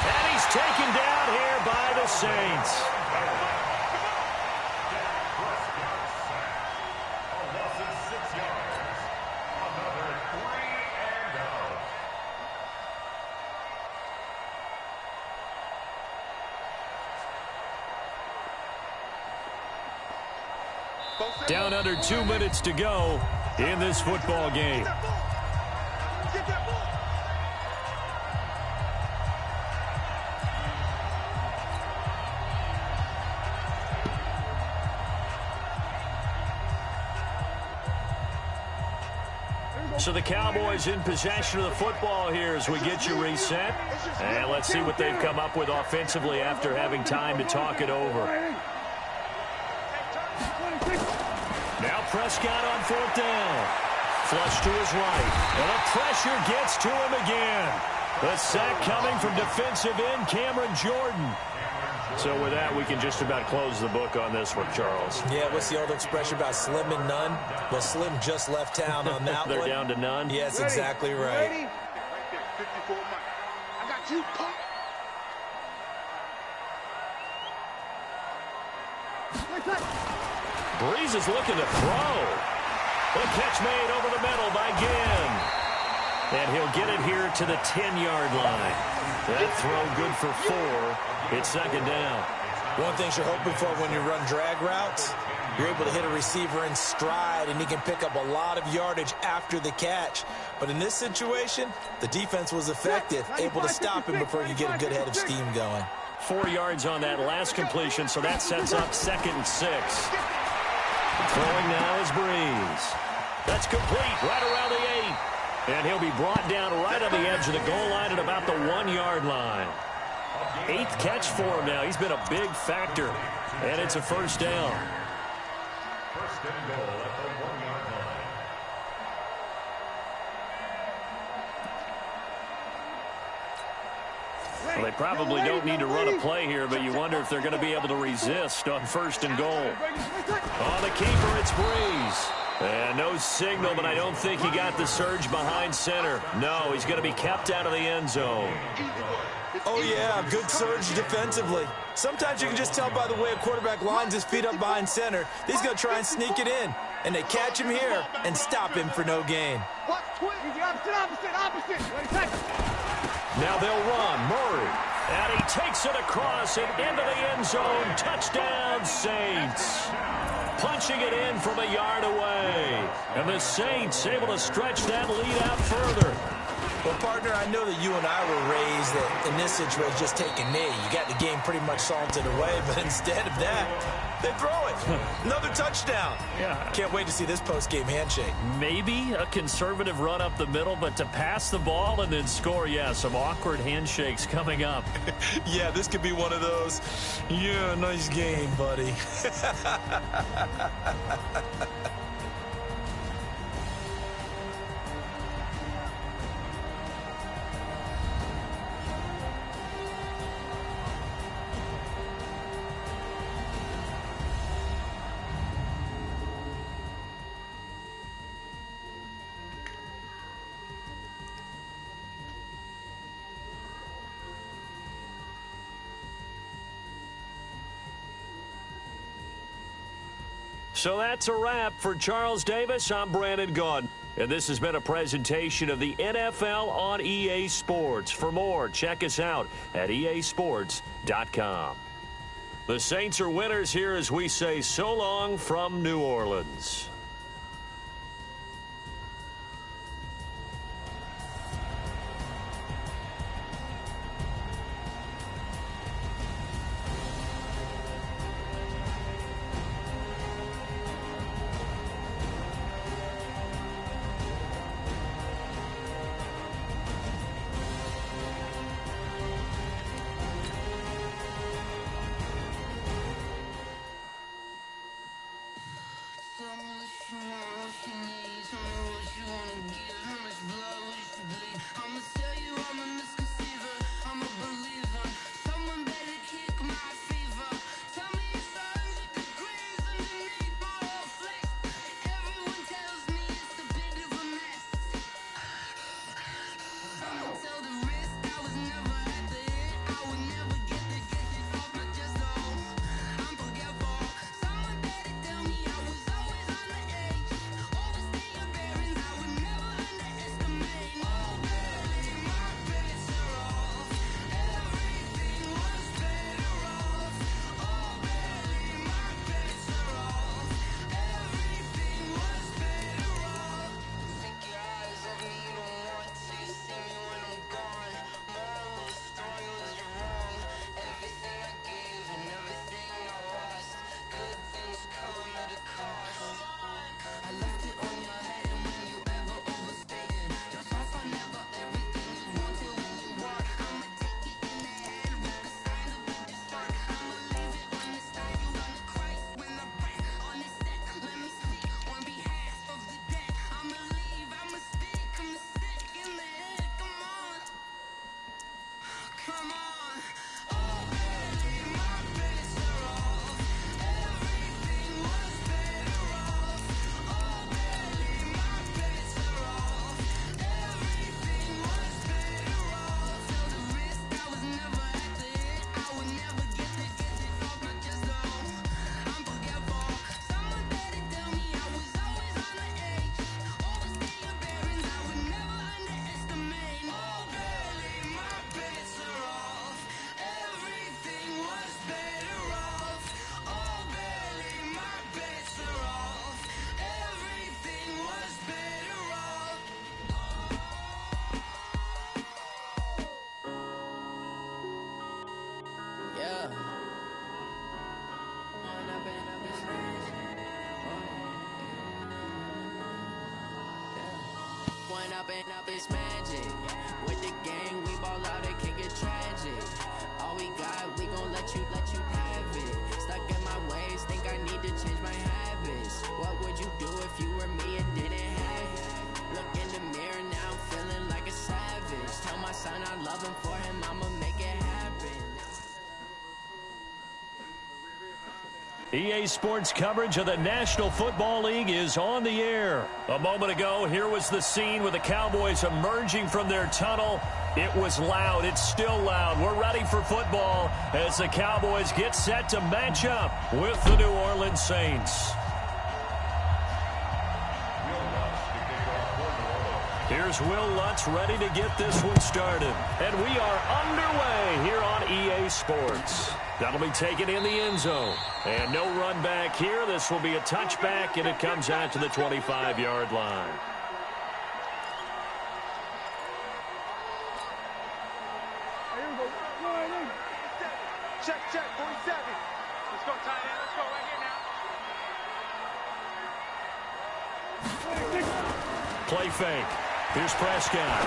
Speaker 4: And he's taken down here by the Saints. Down under 2 minutes to go in this football game. So the Cowboys in possession of the football here as we get you reset. And let's see what they've come up with offensively after having time to talk it over. Now Prescott on 4th down. Flush to his right. And the pressure gets to him again. The sack coming from defensive end Cameron Jordan. So with that, we can just about close the book on this one, Charles.
Speaker 5: Yeah, what's the old expression about slim and none? Well, Slim just left town on that
Speaker 4: They're
Speaker 5: one.
Speaker 4: down to none?
Speaker 5: Yes, exactly right.
Speaker 3: Ready? 54 Mike. I got you, punk.
Speaker 4: Breeze is looking to throw. The catch made over the middle by Ginn. And he'll get it here to the 10-yard line. That throw good for 4. It's 2nd down.
Speaker 5: One thing you're hoping for when you run drag routes, you're able to hit a receiver in stride, and he can pick up a lot of yardage after the catch. But in this situation, the defense was effective, able to stop him before you get a good head of steam going.
Speaker 4: 4 yards on that last completion, so that sets up 2nd and 6. Throwing now is Breeze. That's complete right around the 8. And he'll be brought down right on the edge of the goal line at about the 1-yard line. 8th catch for him now. He's been a big factor. And it's a 1st down.
Speaker 6: 1st and goal at the 1-yard line.
Speaker 4: Well, they probably don't need to run a play here, but you wonder if they're going to be able to resist on 1st and goal. On the keeper, it's Breeze. And no signal, but I don't think he got the surge behind center. No, he's going to be kept out of the end zone.
Speaker 5: Oh, yeah, good surge defensively. Sometimes you can just tell by the way a quarterback lines his feet up behind center. He's going to try and sneak it in. And they catch him here and stop him for no gain.
Speaker 4: Now they'll run. Murray. And he takes it across and into the end zone. Touchdown, Saints. Punching it in from a yard away. And the Saints able to stretch that lead out further.
Speaker 5: Well, partner, I know that you and I were raised that in this situation, just take a knee. You got the game pretty much salted away, but instead of that, They throw it. Another touchdown.
Speaker 4: Yeah.
Speaker 5: Can't wait to see this post-game handshake.
Speaker 4: Maybe a conservative run up the middle, but to pass the ball and then score, yeah, some awkward handshakes coming up.
Speaker 5: Yeah, this could be one of those. Yeah, nice game, buddy.
Speaker 4: So that's a wrap for Charles Davis. I'm Brandon Gaudin, and this has been a presentation of the NFL on EA Sports. For more, check us out at easports.com. The Saints are winners here as we say so long from New Orleans.
Speaker 7: Up and up, it's magic. With the gang, we ball out, it can get tragic. All we got, we gon' let you have it. Stuck in my ways, think I need to change my habits. What would you do if you were me and didn't have it? Look in the mirror, now I'm feeling like a savage. Tell my son I love him, for him I'ma make it happen.
Speaker 4: EA Sports coverage of the National Football League is on the air. A moment ago, here was the scene with the Cowboys emerging from their tunnel. It was loud. It's still loud. We're ready for football as the Cowboys get set to match up with the New Orleans Saints. Here's Will Lutz ready to get this one started. And we are underway here on EA Sports. That'll be taken in the end zone. And no run back here. This will be a touchback, and it comes out to the 25-yard line.
Speaker 3: Check, 47. Let's go, tight end. Let's go right here.
Speaker 4: play fake. Here's Prescott.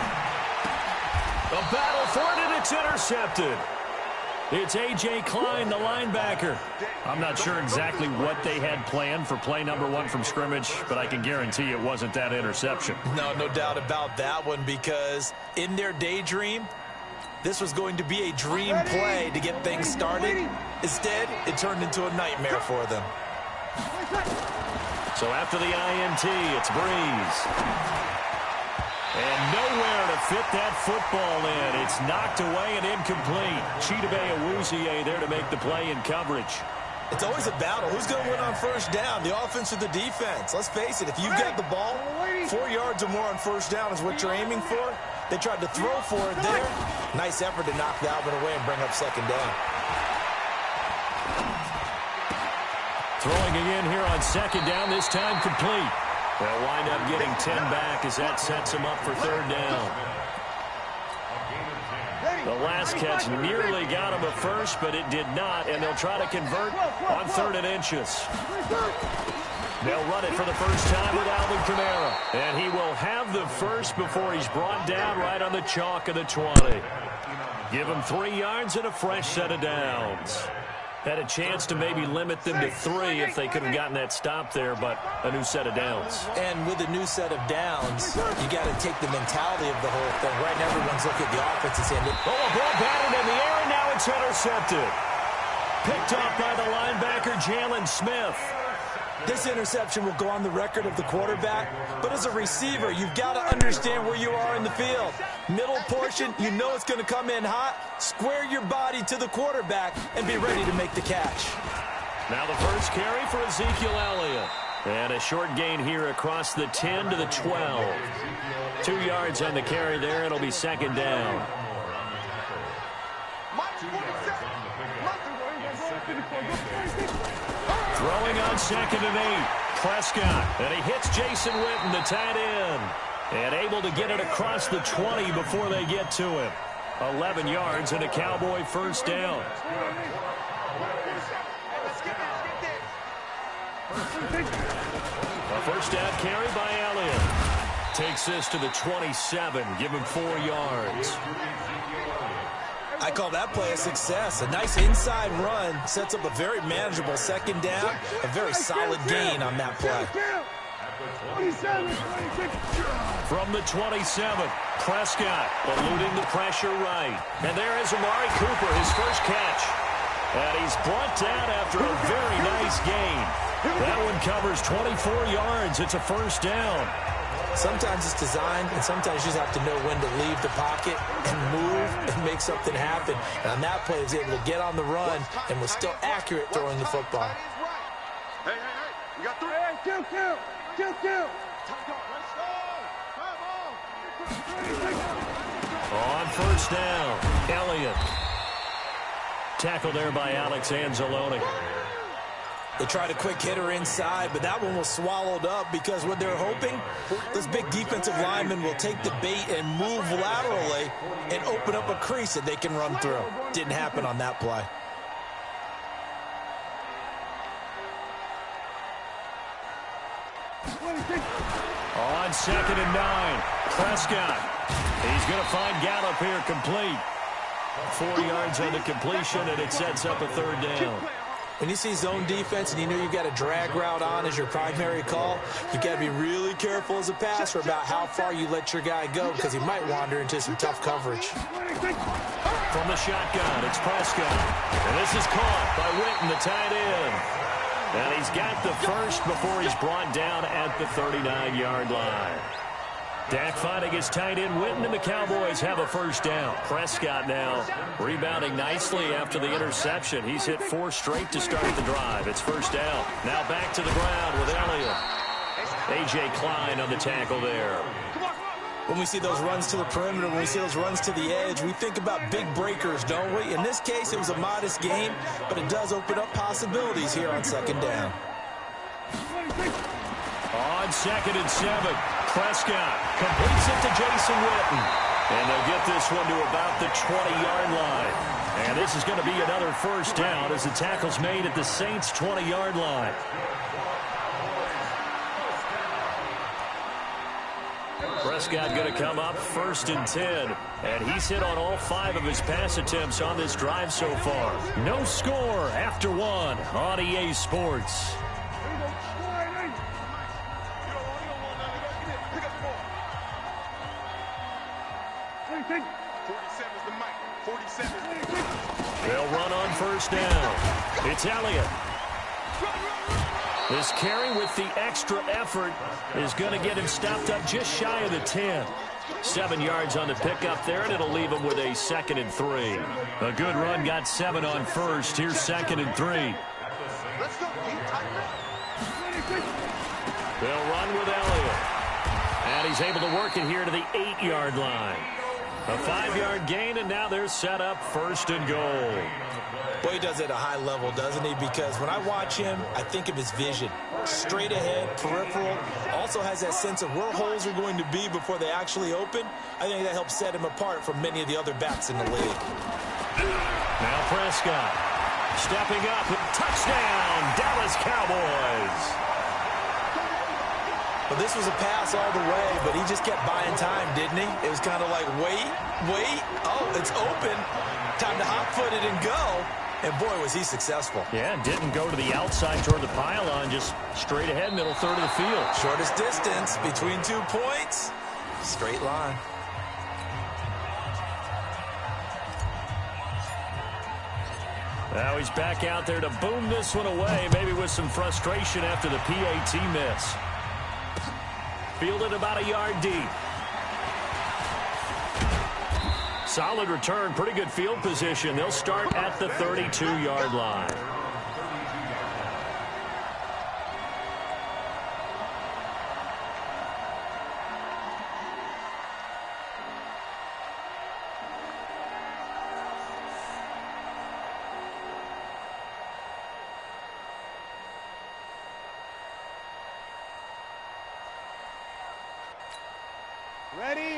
Speaker 4: A battle for it, and it's intercepted. It's A.J. Klein, the linebacker. I'm not sure exactly what they had planned for play number 1 from scrimmage, but I can guarantee it wasn't that interception.
Speaker 5: No doubt about that one, because in their daydream, this was going to be a dream play to get things started. Instead, it turned into a nightmare for them.
Speaker 4: So after the INT, it's Breeze. And nowhere to fit that football in. It's knocked away and incomplete. Chidobe Awuzie there to make the play in coverage.
Speaker 5: It's always a battle. Who's going to win on first down, the offense or the defense? Let's face it, if you've got the ball, 4 yards or more on first down is what you're aiming for. They tried to throw for it there. Nice effort to knock that one away and bring up second down.
Speaker 4: Throwing again here on second down, this time complete. They'll wind up getting 10 back as that sets them up for third down. The last catch nearly got him a first, but it did not, and they'll try to convert on 3rd and inches. They'll run it for the first time with Alvin Kamara, and he will have the first before he's brought down right on the chalk of the 20. Give him 3 yards and a fresh set of downs. Had a chance to maybe limit them to 3 if they could have gotten that stop there, but a new set of downs.
Speaker 5: And with a new set of downs, you got to take the mentality of the whole thing. Right now, everyone's looking at the offensive end.
Speaker 4: Oh, a ball batted in the air, and now it's intercepted. Picked up by the linebacker, Jalen Smith.
Speaker 5: This interception will go on the record of the quarterback, but as a receiver, you've got to understand where you are in the field. Middle portion, you know it's going to come in hot. Square your body to the quarterback and be ready to make the catch.
Speaker 4: Now the first carry for Ezekiel Elliott. And a short gain here across the 10 to the 12. 2 yards on the carry there. It'll be second down. Throwing on 2nd and 8. Prescott. And he hits Jason Witten, the tight end. And able to get it across the 20 before they get to him. 11 yards and a Cowboy first down. A first down carry by Elliott. Takes this to the 27. Give him 4 yards.
Speaker 5: I call that play a success. A nice inside run sets up a very manageable second down. A very solid gain on that play.
Speaker 4: From the 27, Prescott eluding the pressure right. And there is Amari Cooper, his first catch. And he's brought down after a very nice gain. That one covers 24 yards. It's a first down.
Speaker 5: Sometimes it's designed, and sometimes you just have to know when to leave the pocket and move and make something happen. And on that play, he was able to get on the run and was still accurate throwing the football.
Speaker 3: Hey, we got 3. Hey, kill.
Speaker 4: On first down, Elliott. Tackled there by Alex Anzalone.
Speaker 5: They tried a quick hitter inside, but that one was swallowed up because what they're hoping, those big defensive linemen will take the bait and move laterally and open up a crease that they can run through. Didn't happen on that play.
Speaker 4: On 2nd and 9, Prescott. He's going to find Gallup here complete. 4 yards on the completion, and it sets up a third down.
Speaker 5: When you see zone defense and you know you've got a drag route on as your primary call, you've got to be really careful as a passer about how far you let your guy go because he might wander into some tough coverage.
Speaker 4: From the shotgun, it's Prescott. And this is caught by Witten, the tight end. And he's got the first before he's brought down at the 39-yard line. Dak finding his tight end Witten, and the Cowboys have a first down. Prescott now rebounding nicely after the interception. He's hit 4 straight to start the drive. It's first down. Now back to the ground with Elliott. A.J. Klein on the tackle there.
Speaker 5: When we see those runs to the perimeter, when we see those runs to the edge, we think about big breakers, don't we? In this case, it was a modest game, but it does open up possibilities here on second down.
Speaker 4: On 2nd and 7, Prescott completes it to Jason Witten. And they'll get this one to about the 20-yard line. And this is going to be another first down as the tackle's made at the Saints' 20-yard line. Prescott going to come up 1st and 10. And he's hit on all 5 of his pass attempts on this drive so far. No score after 1 on EA Sports. They'll run on 1st down. It's Elliott. This carry with the extra effort is going to get him stopped up just shy of the 10. 7 yards on the pickup there, and it'll leave him with a 2nd and 3. A good run got 7 on 1st. Here's 2nd and 3. They'll run with Elliott. And he's able to work it here to the 8-yard line. A 5-yard gain, and now they're set up 1st and goal.
Speaker 5: Boy, he does it at a high level, doesn't he? Because when I watch him, I think of his vision. Straight ahead, peripheral. Also has that sense of where holes are going to be before they actually open. I think that helps set him apart from many of the other backs in the league.
Speaker 4: Now Prescott stepping up. Touchdown, Dallas Cowboys.
Speaker 5: Well, this was a pass all the way, but he just kept buying time, didn't he? It was kind of like, wait. Oh, it's open. Time to hot-foot it and go. And, boy, was he successful.
Speaker 4: Yeah, didn't go to the outside toward the pylon, just straight ahead, middle third of the field.
Speaker 5: Shortest distance between 2 points. Straight line.
Speaker 4: Now he's back out there to boom this one away, maybe with some frustration after the PAT miss. Fielded about a yard deep. Solid return, pretty good field position. They'll start at the 32-yard line.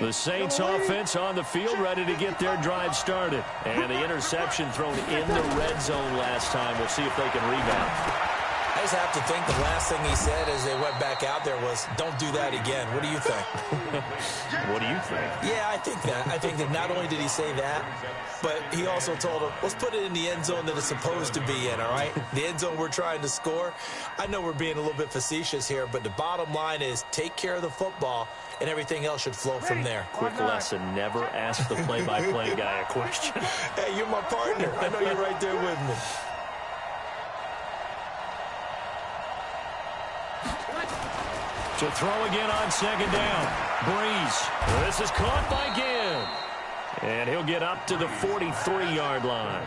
Speaker 4: The Saints offense on the field, ready to get their drive started. And the interception thrown in the red zone last time. We'll see if they can rebound.
Speaker 5: I just have to think the last thing he said as they went back out there was, don't do that again. What do you think?
Speaker 4: What do you think?
Speaker 5: Yeah, I think that. I think that not only did he say that, but he also told him, let's put it in the end zone that it's supposed to be in, all right? The end zone we're trying to score. I know we're being a little bit facetious here, but the bottom line is take care of the football, and everything else should flow from there.
Speaker 4: Quick lesson, never ask the play-by-play guy a question.
Speaker 5: Hey, you're my partner. I know you're right there with me.
Speaker 4: To throw again on 2nd down. Breeze. This is caught by Ginn. And he'll get up to the 43-yard line.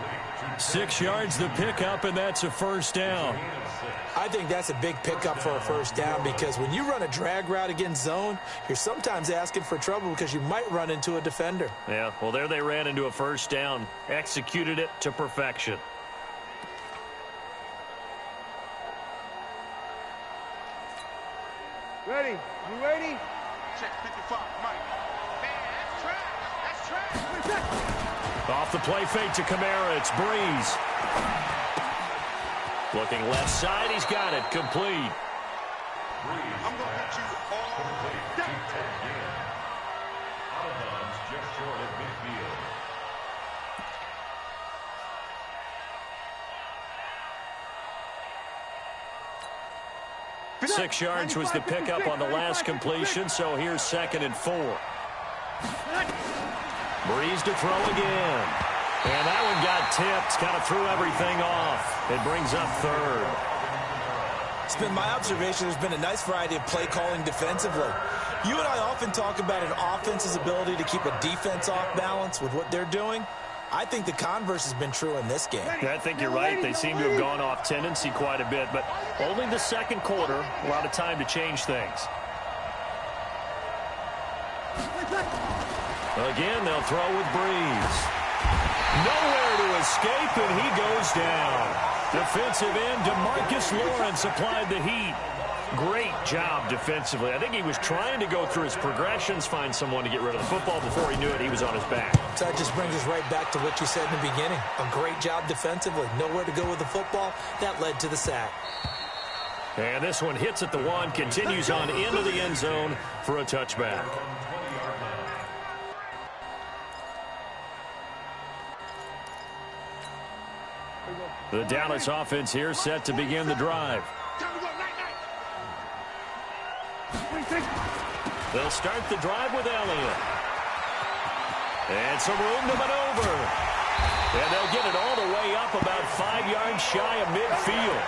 Speaker 4: 6 yards the pickup, and that's a 1st down.
Speaker 5: I think that's a big pickup for a 1st down because when you run a drag route against zone, you're sometimes asking for trouble because you might run into a defender.
Speaker 4: Yeah, well, there they ran into a 1st down. Executed it to perfection.
Speaker 3: Ready? You ready?
Speaker 8: Check 55, Mike. Man, that's trash.
Speaker 4: Off the play fake to Kamara. It's Breeze. Looking left side. He's got it. Complete.
Speaker 8: I'm going to hit you all day.
Speaker 6: Out of bounds, just short of midfield.
Speaker 4: 6 yards was the pickup on the last completion, so here's 2nd and 4. Breeze to throw again. And that one got tipped, kind of threw everything off. It brings up 3rd.
Speaker 5: It's been my observation there's been a nice variety of play calling defensively. You and I often talk about an offense's ability to keep a defense off balance with what they're doing. I think the converse has been true in this game.
Speaker 4: Yeah, I think you're right. They seem to have gone off tendency quite a bit, but only the 2nd quarter, a lot of time to change things. Again, they'll throw with Breeze. Nowhere to escape, and he goes down. Defensive end DeMarcus Lawrence applied the heat. Great job defensively. I think he was trying to go through his progressions, find someone to get rid of the football. Before he knew it, he was on his back.
Speaker 5: So that just brings us right back to what you said in the beginning. A great job defensively. Nowhere to go with the football. That led to the sack.
Speaker 4: And this one hits at the 1, continues on into the end zone for a touchback. The Dallas offense here set to begin the drive. They'll start the drive with Elliott. And some room to maneuver. And they'll get it all the way up about 5 yards shy of midfield.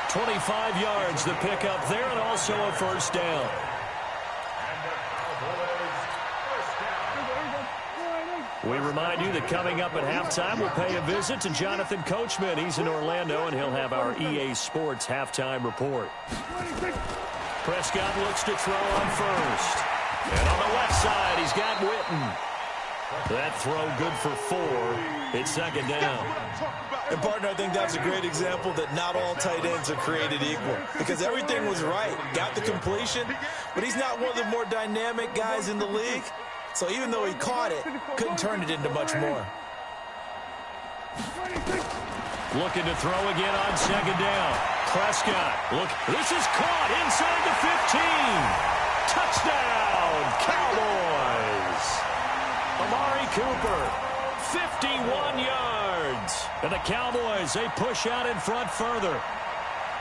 Speaker 4: 25 yards the pickup there, and also a first down. We remind you that coming up at halftime, we'll pay a visit to Jonathan Coachman. He's in Orlando, and he'll have our EA Sports halftime report. Prescott looks to throw on first. And on the left side, he's got Witten. That throw good for 4. It's second down.
Speaker 5: And, partner, I think that's a great example that not all tight ends are created equal. Because everything was right. Got the completion, but he's not one of the more dynamic guys in the league. So even though he caught it, couldn't turn it into much more.
Speaker 4: Looking to throw again on second down. Prescott, look, this is caught inside the 15. Touchdown, Cowboys. Amari Cooper, 51 yards. And the Cowboys, they push out in front further.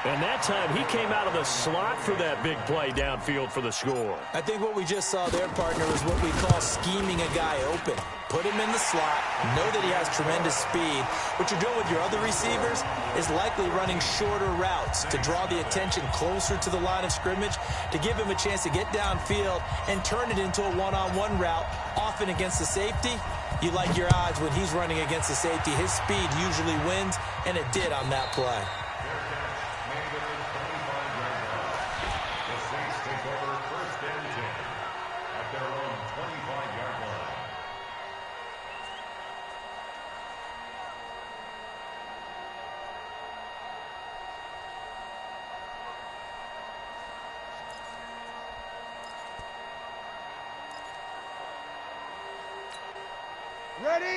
Speaker 4: And that time, he came out of the slot for that big play downfield for the score.
Speaker 5: I think what we just saw there, partner, is what we call scheming a guy open. Put him in the slot, know that he has tremendous speed. What you're doing with your other receivers is likely running shorter routes to draw the attention closer to the line of scrimmage, to give him a chance to get downfield and turn it into a one-on-one route, often against the safety. You like your odds when he's running against the safety. His speed usually wins, and it did on that play.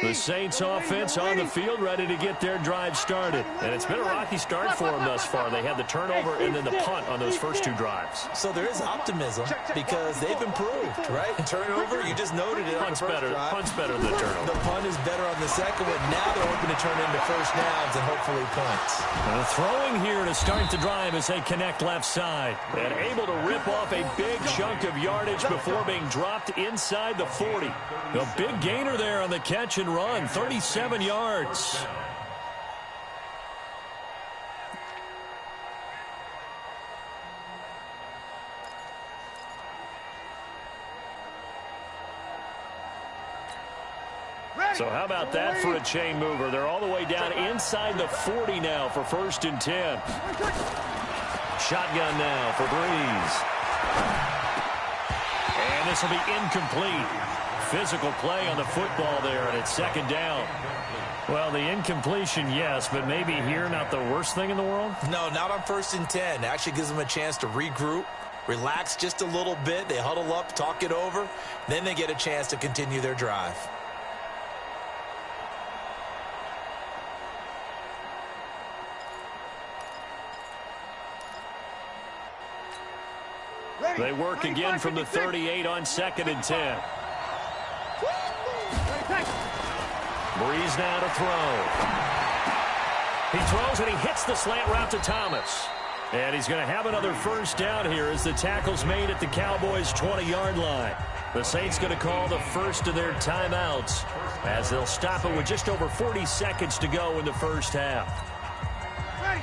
Speaker 4: The Saints offense on the field, ready to get their drive started. And it's been a rocky start for them thus far. They had the turnover and then the punt on those first 2 drives.
Speaker 5: So there is optimism because they've improved, right? Turnover, you just noted it on the first drive.
Speaker 4: Punt's better than turnover.
Speaker 5: The punt is better on the second one. Now they're hoping to turn into first downs and hopefully punts.
Speaker 4: Throwing here to start the drive as they connect left side. And able to rip off a big chunk of yardage before being dropped inside the 40. A big gainer there on the catch and run, 37 yards. So how about that for a chain mover? They're all the way down inside the 40 now for 1st and 10. Shotgun now for Breeze. And this will be incomplete. Physical play on the football there, and it's second down. Well, the incompletion, yes, but maybe here not the worst thing in the world?
Speaker 5: No, not on 1st and 10. It actually gives them a chance to regroup, relax just a little bit. They huddle up, talk it over. Then they get a chance to continue their drive.
Speaker 4: They work again from the 38 on 2nd and 10. Breeze now to throw. He throws and he hits the slant route to Thomas. And he's going to have another first down here as the tackle's made at the Cowboys' 20-yard line. The Saints going to call the first of their timeouts as they'll stop it with just over 40 seconds to go in the first half.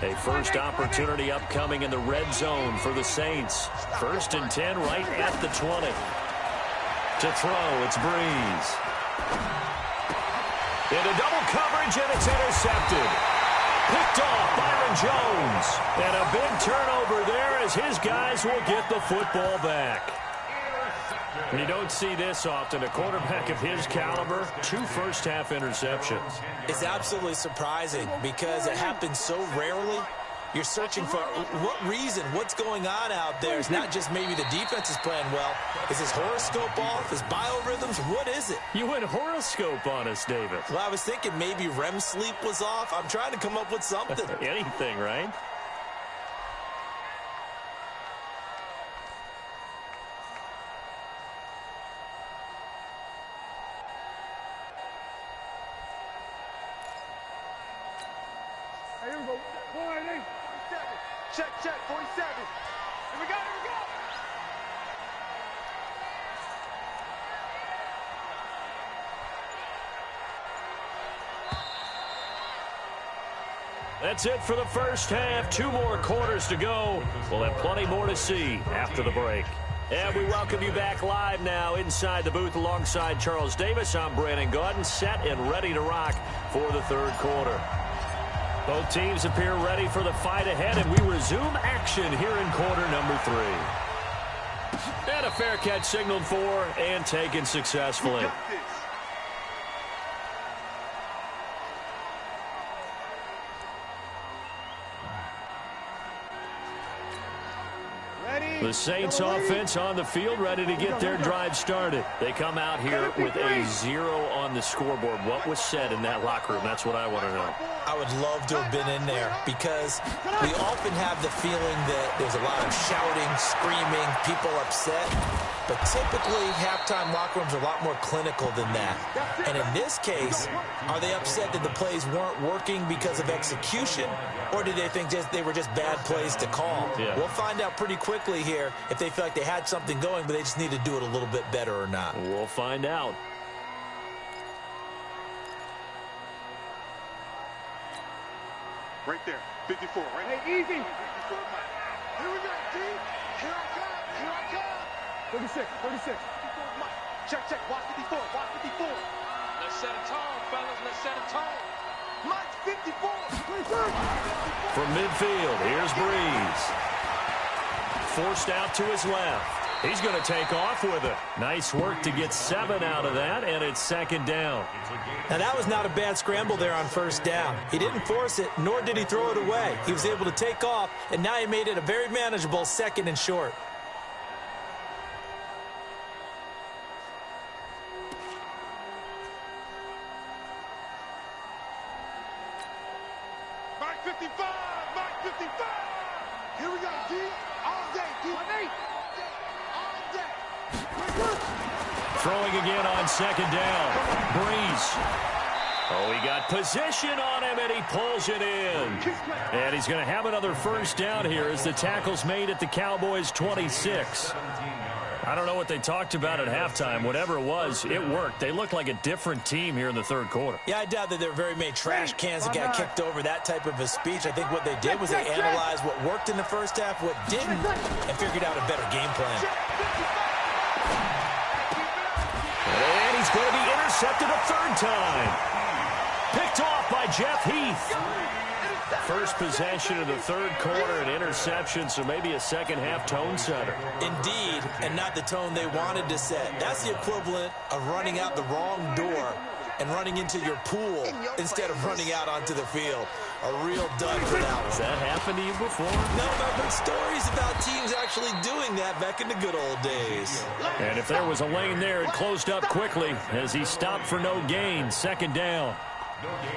Speaker 4: A first opportunity upcoming in the red zone for the Saints. 1st and 10 right at the 20. To throw, it's Breeze. Into double coverage, and it's intercepted. Picked off Byron Jones. And a big turnover there as his guys will get the football back. You don't see this often. A quarterback of his caliber, 2 first-half interceptions.
Speaker 5: It's absolutely surprising because it happens so rarely. You're searching for what reason, what's going on out there. It's not just maybe the defense is playing well. Is his horoscope off? His biorhythms? What is it?
Speaker 4: You went horoscope on us, David.
Speaker 5: Well, I was thinking maybe REM sleep was off. I'm trying to come up with something.
Speaker 4: Anything, right?
Speaker 3: Check, 47. Here we go, here we go.
Speaker 4: That's it for the first half. 2 more quarters to go. We'll have plenty more to see after the break. And we welcome you back live now inside the booth alongside Charles Davis. I'm Brandon Gaudin, set and ready to rock for the third quarter. Both teams appear ready for the fight ahead, and we resume action here in quarter number 3. And a fair catch signaled for and taken successfully. The Saints offense on the field, ready to get their drive started. They come out here with a 0 on the scoreboard. What was said in that locker room? That's what I want to know.
Speaker 5: I would love to have been in there because we often have the feeling that there's a lot of shouting, screaming, people upset. But typically, halftime locker rooms are a lot more clinical than that. And in this case, are they upset that the plays weren't working because of execution? Or do they think they were just bad plays to call?
Speaker 4: Yeah.
Speaker 5: We'll find out pretty quickly here if they feel like they had something going, but they just need to do it a little bit better or not.
Speaker 4: We'll find out.
Speaker 3: Right there, 54, right? Hey, easy. 54, Mike. Here we go, D. Here I come, here I come. 36, 36. 54, Mike. Check, watch 54, watch 54.
Speaker 9: Let's set a tone, fellas, let's set a tone.
Speaker 3: Mike, 54. 26.
Speaker 4: From midfield, here's Breeze. Forced out to his left. He's going to take off with it. Nice work to get 7 out of that, and it's second down.
Speaker 5: Now, that was not a bad scramble there on first down. He didn't force it, nor did he throw it away. He was able to take off, and now he made it a very manageable 2nd and short.
Speaker 3: Mike 55, Mike 55. Here we go, D. All day, D. All day.
Speaker 4: Throwing again on second down. Breeze. Oh, he got position on him, and he pulls it in. And he's going to have another first down here as the tackle's made at the Cowboys' 26. I don't know what they talked about at halftime. Whatever it was, it worked. They looked like a different team here in the third quarter.
Speaker 5: Yeah, I doubt that there were very many trash cans that got kicked over, that type of a speech. I think what they did was they analyzed what worked in the first half, what didn't, and figured out a better game plan.
Speaker 4: And he's going to be intercepted a third time. Picked off by Jeff Heath. First possession of the third quarter, an interception, so maybe a second-half tone setter.
Speaker 5: Indeed, and not the tone they wanted to set. That's the equivalent of running out the wrong door and running into your pool instead of running out onto the field. A real dud for that one.
Speaker 4: Has that happened to you before?
Speaker 5: No, but I've heard stories about teams actually doing that back in the good old days.
Speaker 4: And if there was a lane there, it closed up quickly as he stopped for no gain. Second down.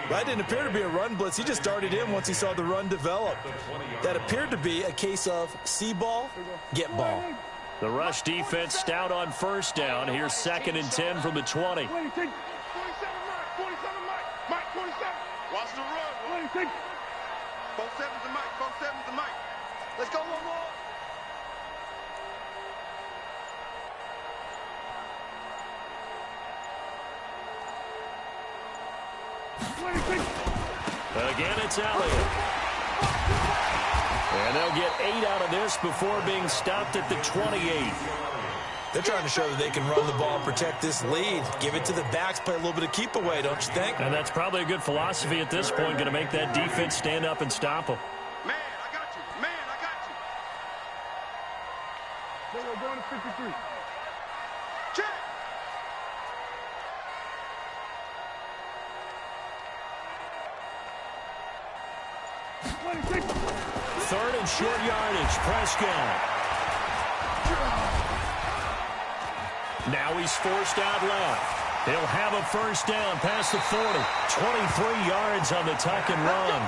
Speaker 5: That didn't appear to be a run blitz. He just darted in once he saw the run develop. That appeared to be a case of see ball, get ball.
Speaker 4: The rush defense stout on first down. Here's 2nd and 10 from the 20.
Speaker 3: 47, Mike. 47, Mike. Mike, 47. Watch the run. 46. 47's the Mike. 47's the Mike. Let's go one more.
Speaker 4: Again, it's Elliott. And they'll get 8 out of this before being stopped at the 28.
Speaker 5: They're trying to show that they can run the ball and protect this lead. Give it to the backs, play a little bit of keep away, don't you think?
Speaker 4: And that's probably a good philosophy at this point, going to make that defense stand up and stop them.
Speaker 3: Man, I got you. Man, I got you. They were going to 53. Check.
Speaker 4: Third and short yardage. Prescott. Now he's forced out left. He'll have a first down past the 40. 23 yards on the tuck and run.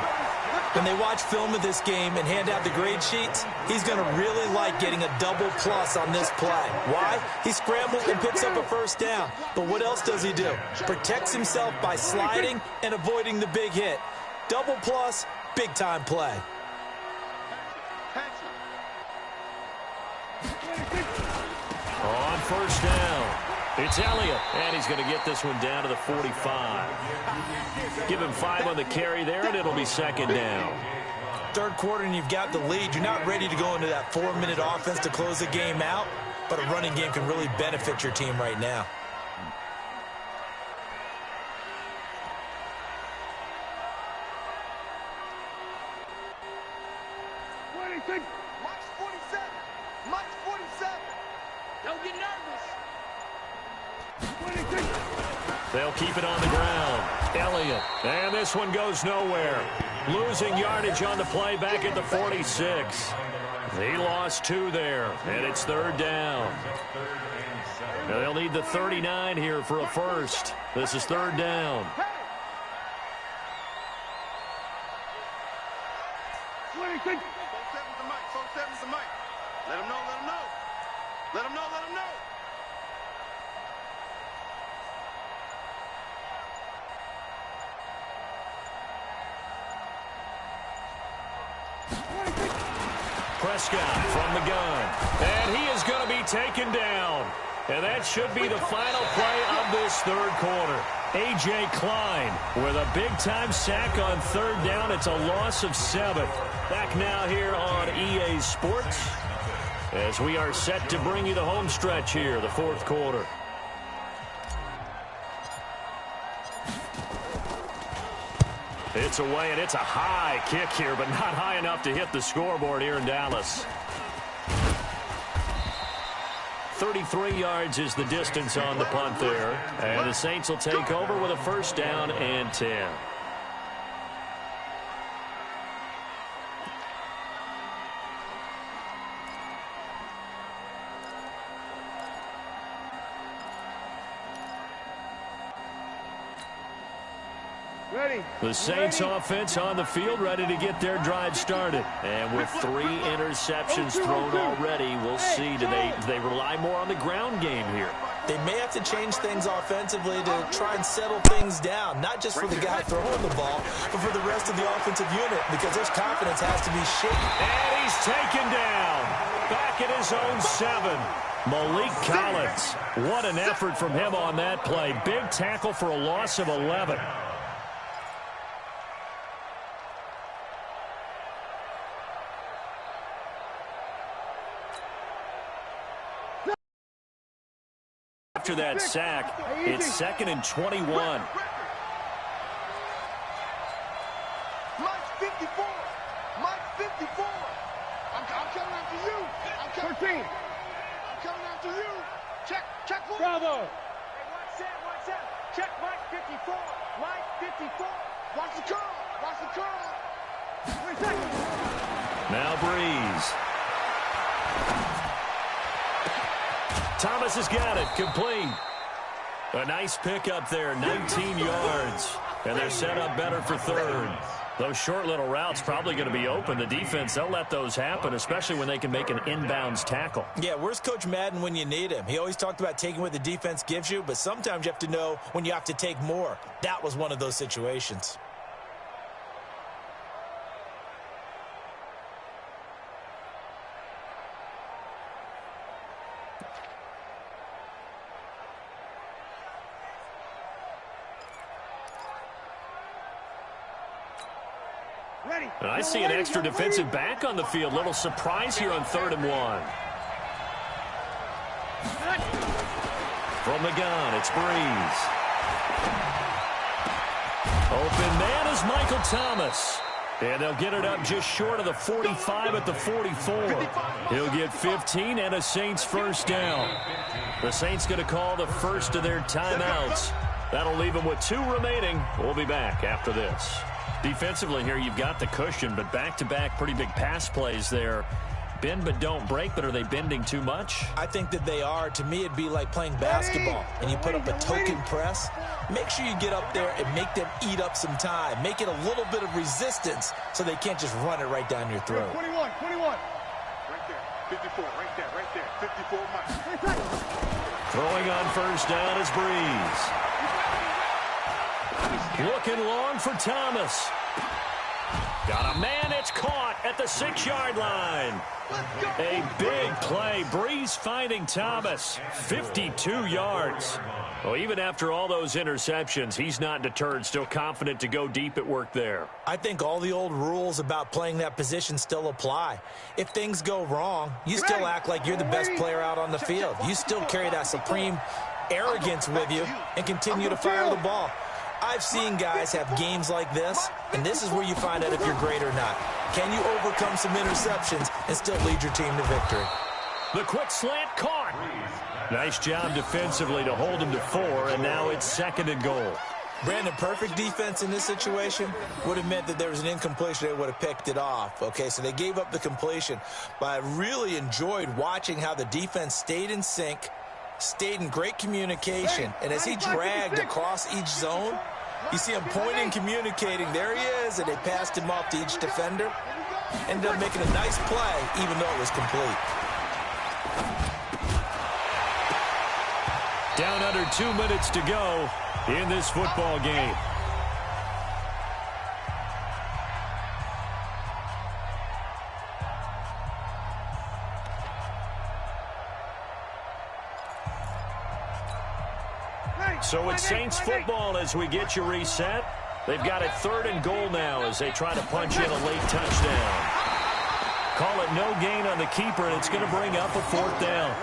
Speaker 5: When they watch film of this game and hand out the grade sheets, he's going to really like getting a double plus on this play. Why? He scrambles and picks up a first down. But what else does he do? Protects himself by sliding and avoiding the big hit. Double plus, big time play.
Speaker 4: first down. It's Elliott, and he's going to get this one down to the 45. Give him 5 on the carry there, and it'll be second down.
Speaker 5: Third quarter, and you've got the lead. You're not ready to go into that 4-minute offense to close the game out, but a running game can really benefit your team right now.
Speaker 3: Mike's 47. Mike's 47. Don't get nervous.
Speaker 4: They'll keep it on the ground. Elliott, and this one goes nowhere. Losing yardage on the play back at the 46. He lost 2 there, and it's third down. Now they'll need the 39 here for a first. This is third down.
Speaker 3: 26. 4-7's the Mike. 4-7's the Mike. Let him know. Let him know. Let him know. Let him know.
Speaker 4: Prescott from the gun. And he is going to be taken down. And that should be the final play of this third quarter. A.J. Klein with a big-time sack on third down. It's a loss of 7. Back now here on EA Sports as we are set to bring you the home stretch here, the fourth quarter. It's away, and it's a high kick here, but not high enough to hit the scoreboard here in Dallas. 33 yards is the distance on the punt there, and the Saints will take over with a first down and 10. The Saints offense on the field ready to get their drive started. And with 3 interceptions thrown already, we'll see. Do they rely more on the ground game here?
Speaker 5: They may have to change things offensively to try and settle things down, not just for the guy throwing the ball, but for the rest of the offensive unit, because their confidence has to be shaken.
Speaker 4: And he's taken down. Back at his own 7. Malik Collins. What an effort from him on that play. Big tackle for a loss of 11. After that sack, it's 2nd and 21.
Speaker 3: Mike's 54. Mike's 54. I'm coming after you. I'm coming after you. Check.
Speaker 10: Bravo.
Speaker 3: Hey, watch that. Check Mike 54. Mike 54. Watch the curl.
Speaker 10: 20 seconds.
Speaker 4: Now Breeze. Thomas has got it, complete. A nice pickup there, 19 yards. And they're set up better for third. Those short little routes probably going to be open. The defense, they'll let those happen, especially when they can make an inbounds tackle.
Speaker 5: Yeah, where's Coach Madden when you need him? He always talked about taking what the defense gives you, but sometimes you have to know when you have to take more. That was one of those situations.
Speaker 4: And I see an extra defensive back on the field. Little surprise here on 3rd and 1. From the gun, it's Breeze. Open man is Michael Thomas. And they'll get it up just short of the 45 at the 44. He'll get 15 and a Saints first down. The Saints going to call the first of their timeouts. That'll leave them with 2 remaining. We'll be back after this. Defensively here, you've got the cushion, but back-to-back pretty big pass plays there. Bend but don't break, but are they bending too much?
Speaker 5: I think that they are. To me, it'd be like playing basketball, and you put up a token press. Make sure you get up there and make them eat up some time. Make it a little bit of resistance so they can't just run it right down your throat.
Speaker 10: 21.
Speaker 3: Right there. 54. Right there. 54 Mike.
Speaker 4: Throwing on first down is Breeze. Looking long for Thomas. Got a man, it's It's caught at the 6-yard line. A big play. Breeze finding Thomas. 52 yards. Well, even after all those interceptions, he's not deterred, still confident to go deep at work there.
Speaker 5: I think all the old rules about playing that position still apply. If things go wrong, you still act like you're the best player out on the field. You still carry that supreme arrogance with you and continue to fire the ball. I've seen guys have games like this, and this is where you find out if you're great or not. Can you overcome some interceptions and still lead your team to victory?
Speaker 4: The quick slant caught. Nice job defensively to hold him to 4, and now it's 2nd and goal.
Speaker 5: Brandon, perfect defense in this situation would have meant that there was an incompletion. They would have picked it off. Okay, so they gave up the completion. But I really enjoyed watching how the defense stayed in sync, stayed in great communication. And as he dragged across each zone, you see him pointing, communicating. There he is, and they passed him off to each defender. Ended up making a nice play, even though it was complete.
Speaker 4: Down under 2 minutes to go in this football game. So it's Saints football as we get you reset. They've got it 3rd and goal now as they try to punch in a late touchdown. Call it no gain on the keeper, and it's going to bring up a 4th down.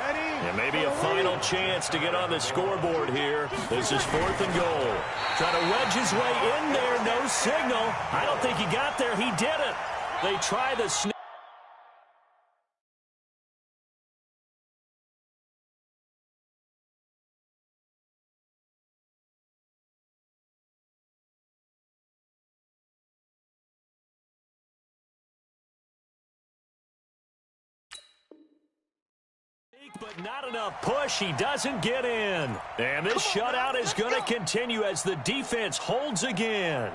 Speaker 4: And maybe a final chance to get on the scoreboard here. This is 4th and goal. Trying to wedge his way in there. No signal. I don't think he got there. He didn't. They try the snap. But not enough push. He doesn't get in. And this shutout is going to continue as the defense holds again.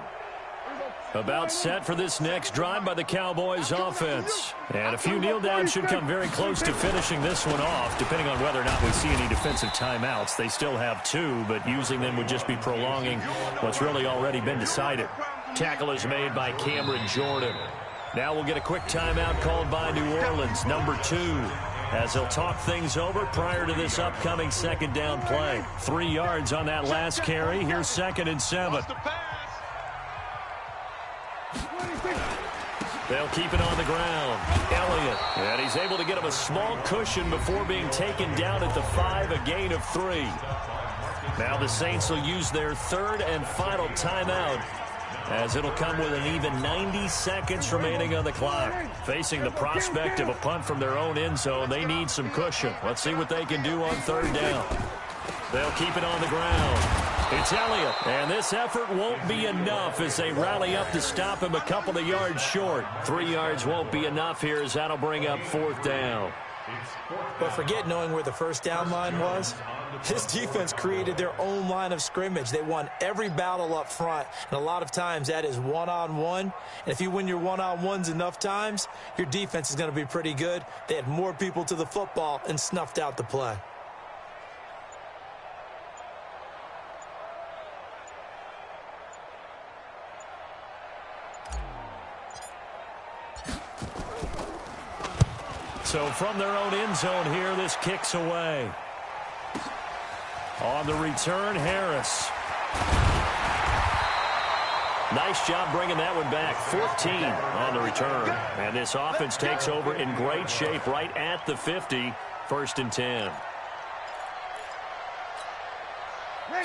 Speaker 4: About set for this next drive by the Cowboys offense. And a few kneel downs should come very close to finishing this one off, depending on whether or not we see any defensive timeouts. They still have 2, but using them would just be prolonging what's really already been decided. Tackle is made by Cameron Jordan. Now we'll get a quick timeout called by New Orleans, number 2. As they'll talk things over prior to this upcoming 2nd down play. 3 yards on that last carry. Here's 2nd and 7. They'll keep it on the ground. Elliott. And he's able to get him a small cushion before being taken down at the 5, a gain of 3. Now the Saints will use their 3rd and final timeout, as it'll come with an even 90 seconds remaining on the clock. Facing the prospect of a punt from their own end zone, they need some cushion. Let's see what they can do on 3rd down. They'll keep it on the ground. It's Elliott, and this effort won't be enough as they rally up to stop him a couple of yards short. 3 yards won't be enough here as that'll bring up 4th down.
Speaker 5: But forget knowing where the 1st down line was. This defense created their own line of scrimmage. They won every battle up front, and a lot of times that is one-on-one. And if you win your one-on-ones enough times, your defense is going to be pretty good. They had more people to the football and snuffed out the play.
Speaker 4: So from their own end zone here, this kicks away. On the return, Harris. Nice job bringing that one back. 14 on the return. And this offense takes over in great shape right at the 50. 1st and 10.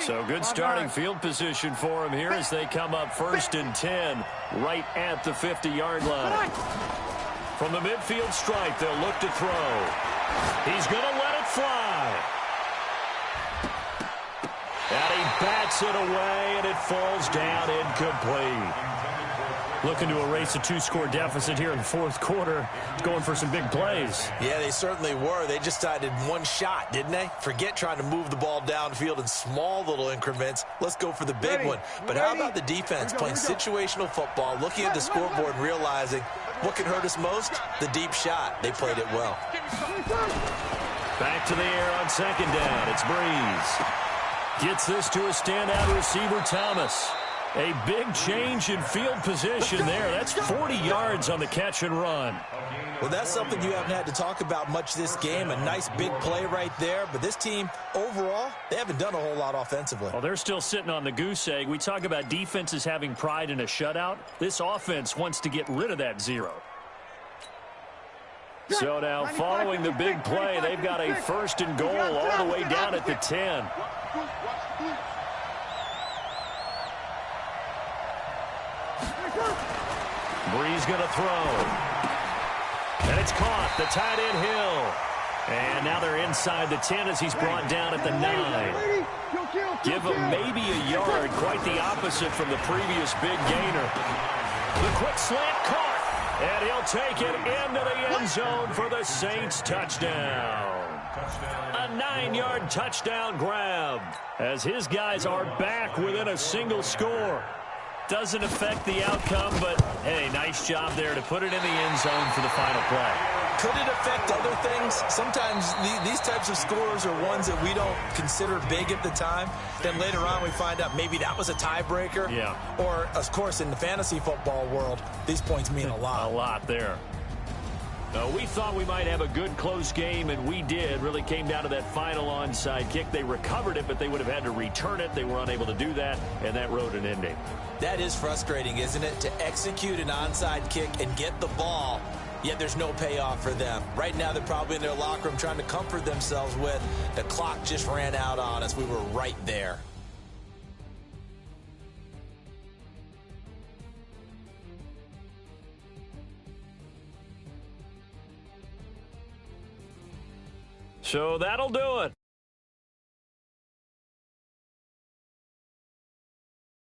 Speaker 4: So good starting field position for him here as they come up 1st and 10 right at the 50-yard line. From the midfield stripe, they'll look to throw. He's going to let it fly. And he bats it away, and it falls down incomplete. Looking to erase a 2-score deficit here in the 4th quarter. Going for some big plays.
Speaker 5: Yeah, they certainly were. They just decided one shot, didn't they? Forget trying to move the ball downfield in small little increments. Let's go for the big one. But how about the defense playing situational football, looking at the scoreboard and realizing what can hurt us most? The deep shot. They played it well.
Speaker 4: Back to the air on 2nd down. It's Breeze. Gets this to a standout receiver, Thomas. A big change in field position there. That's 40 yards on the catch and run.
Speaker 5: Well, that's something you haven't had to talk about much this game. A nice big play right there. But this team, overall, they haven't done a whole lot offensively.
Speaker 4: Well, they're still sitting on the goose egg. We talk about defenses having pride in a shutout. This offense wants to get rid of that 0. So now, following the big play, they've got a 1st and goal all the way down at the 10. Brees going to throw. And it's caught. The tight end Hill. And now they're inside the 10 as he's brought down at the 9. Give him maybe a yard. Quite the opposite from the previous big gainer. The quick slant caught. And he'll take it into the end zone for the Saints touchdown. A 9-yard touchdown grab as his guys are back within a single score. Doesn't affect the outcome, but, hey, nice job there to put it in the end zone for the final play.
Speaker 5: Could it affect other things? Sometimes these types of scores are ones that we don't consider big at the time. Then later on we find out maybe that was a tiebreaker.
Speaker 4: Yeah.
Speaker 5: Or, of course, in the fantasy football world, these points mean a lot.
Speaker 4: A lot there. We thought we might have a good close game, and we did. Really came down to that final onside kick. They recovered it, but they would have had to return it. They were unable to do that, and that wrote an ending. That is frustrating, isn't it? To execute an onside kick and get the ball, yet there's no payoff for them. Right now, they're probably in their locker room trying to comfort themselves with, the clock just ran out on us. We were right there. So that'll do it.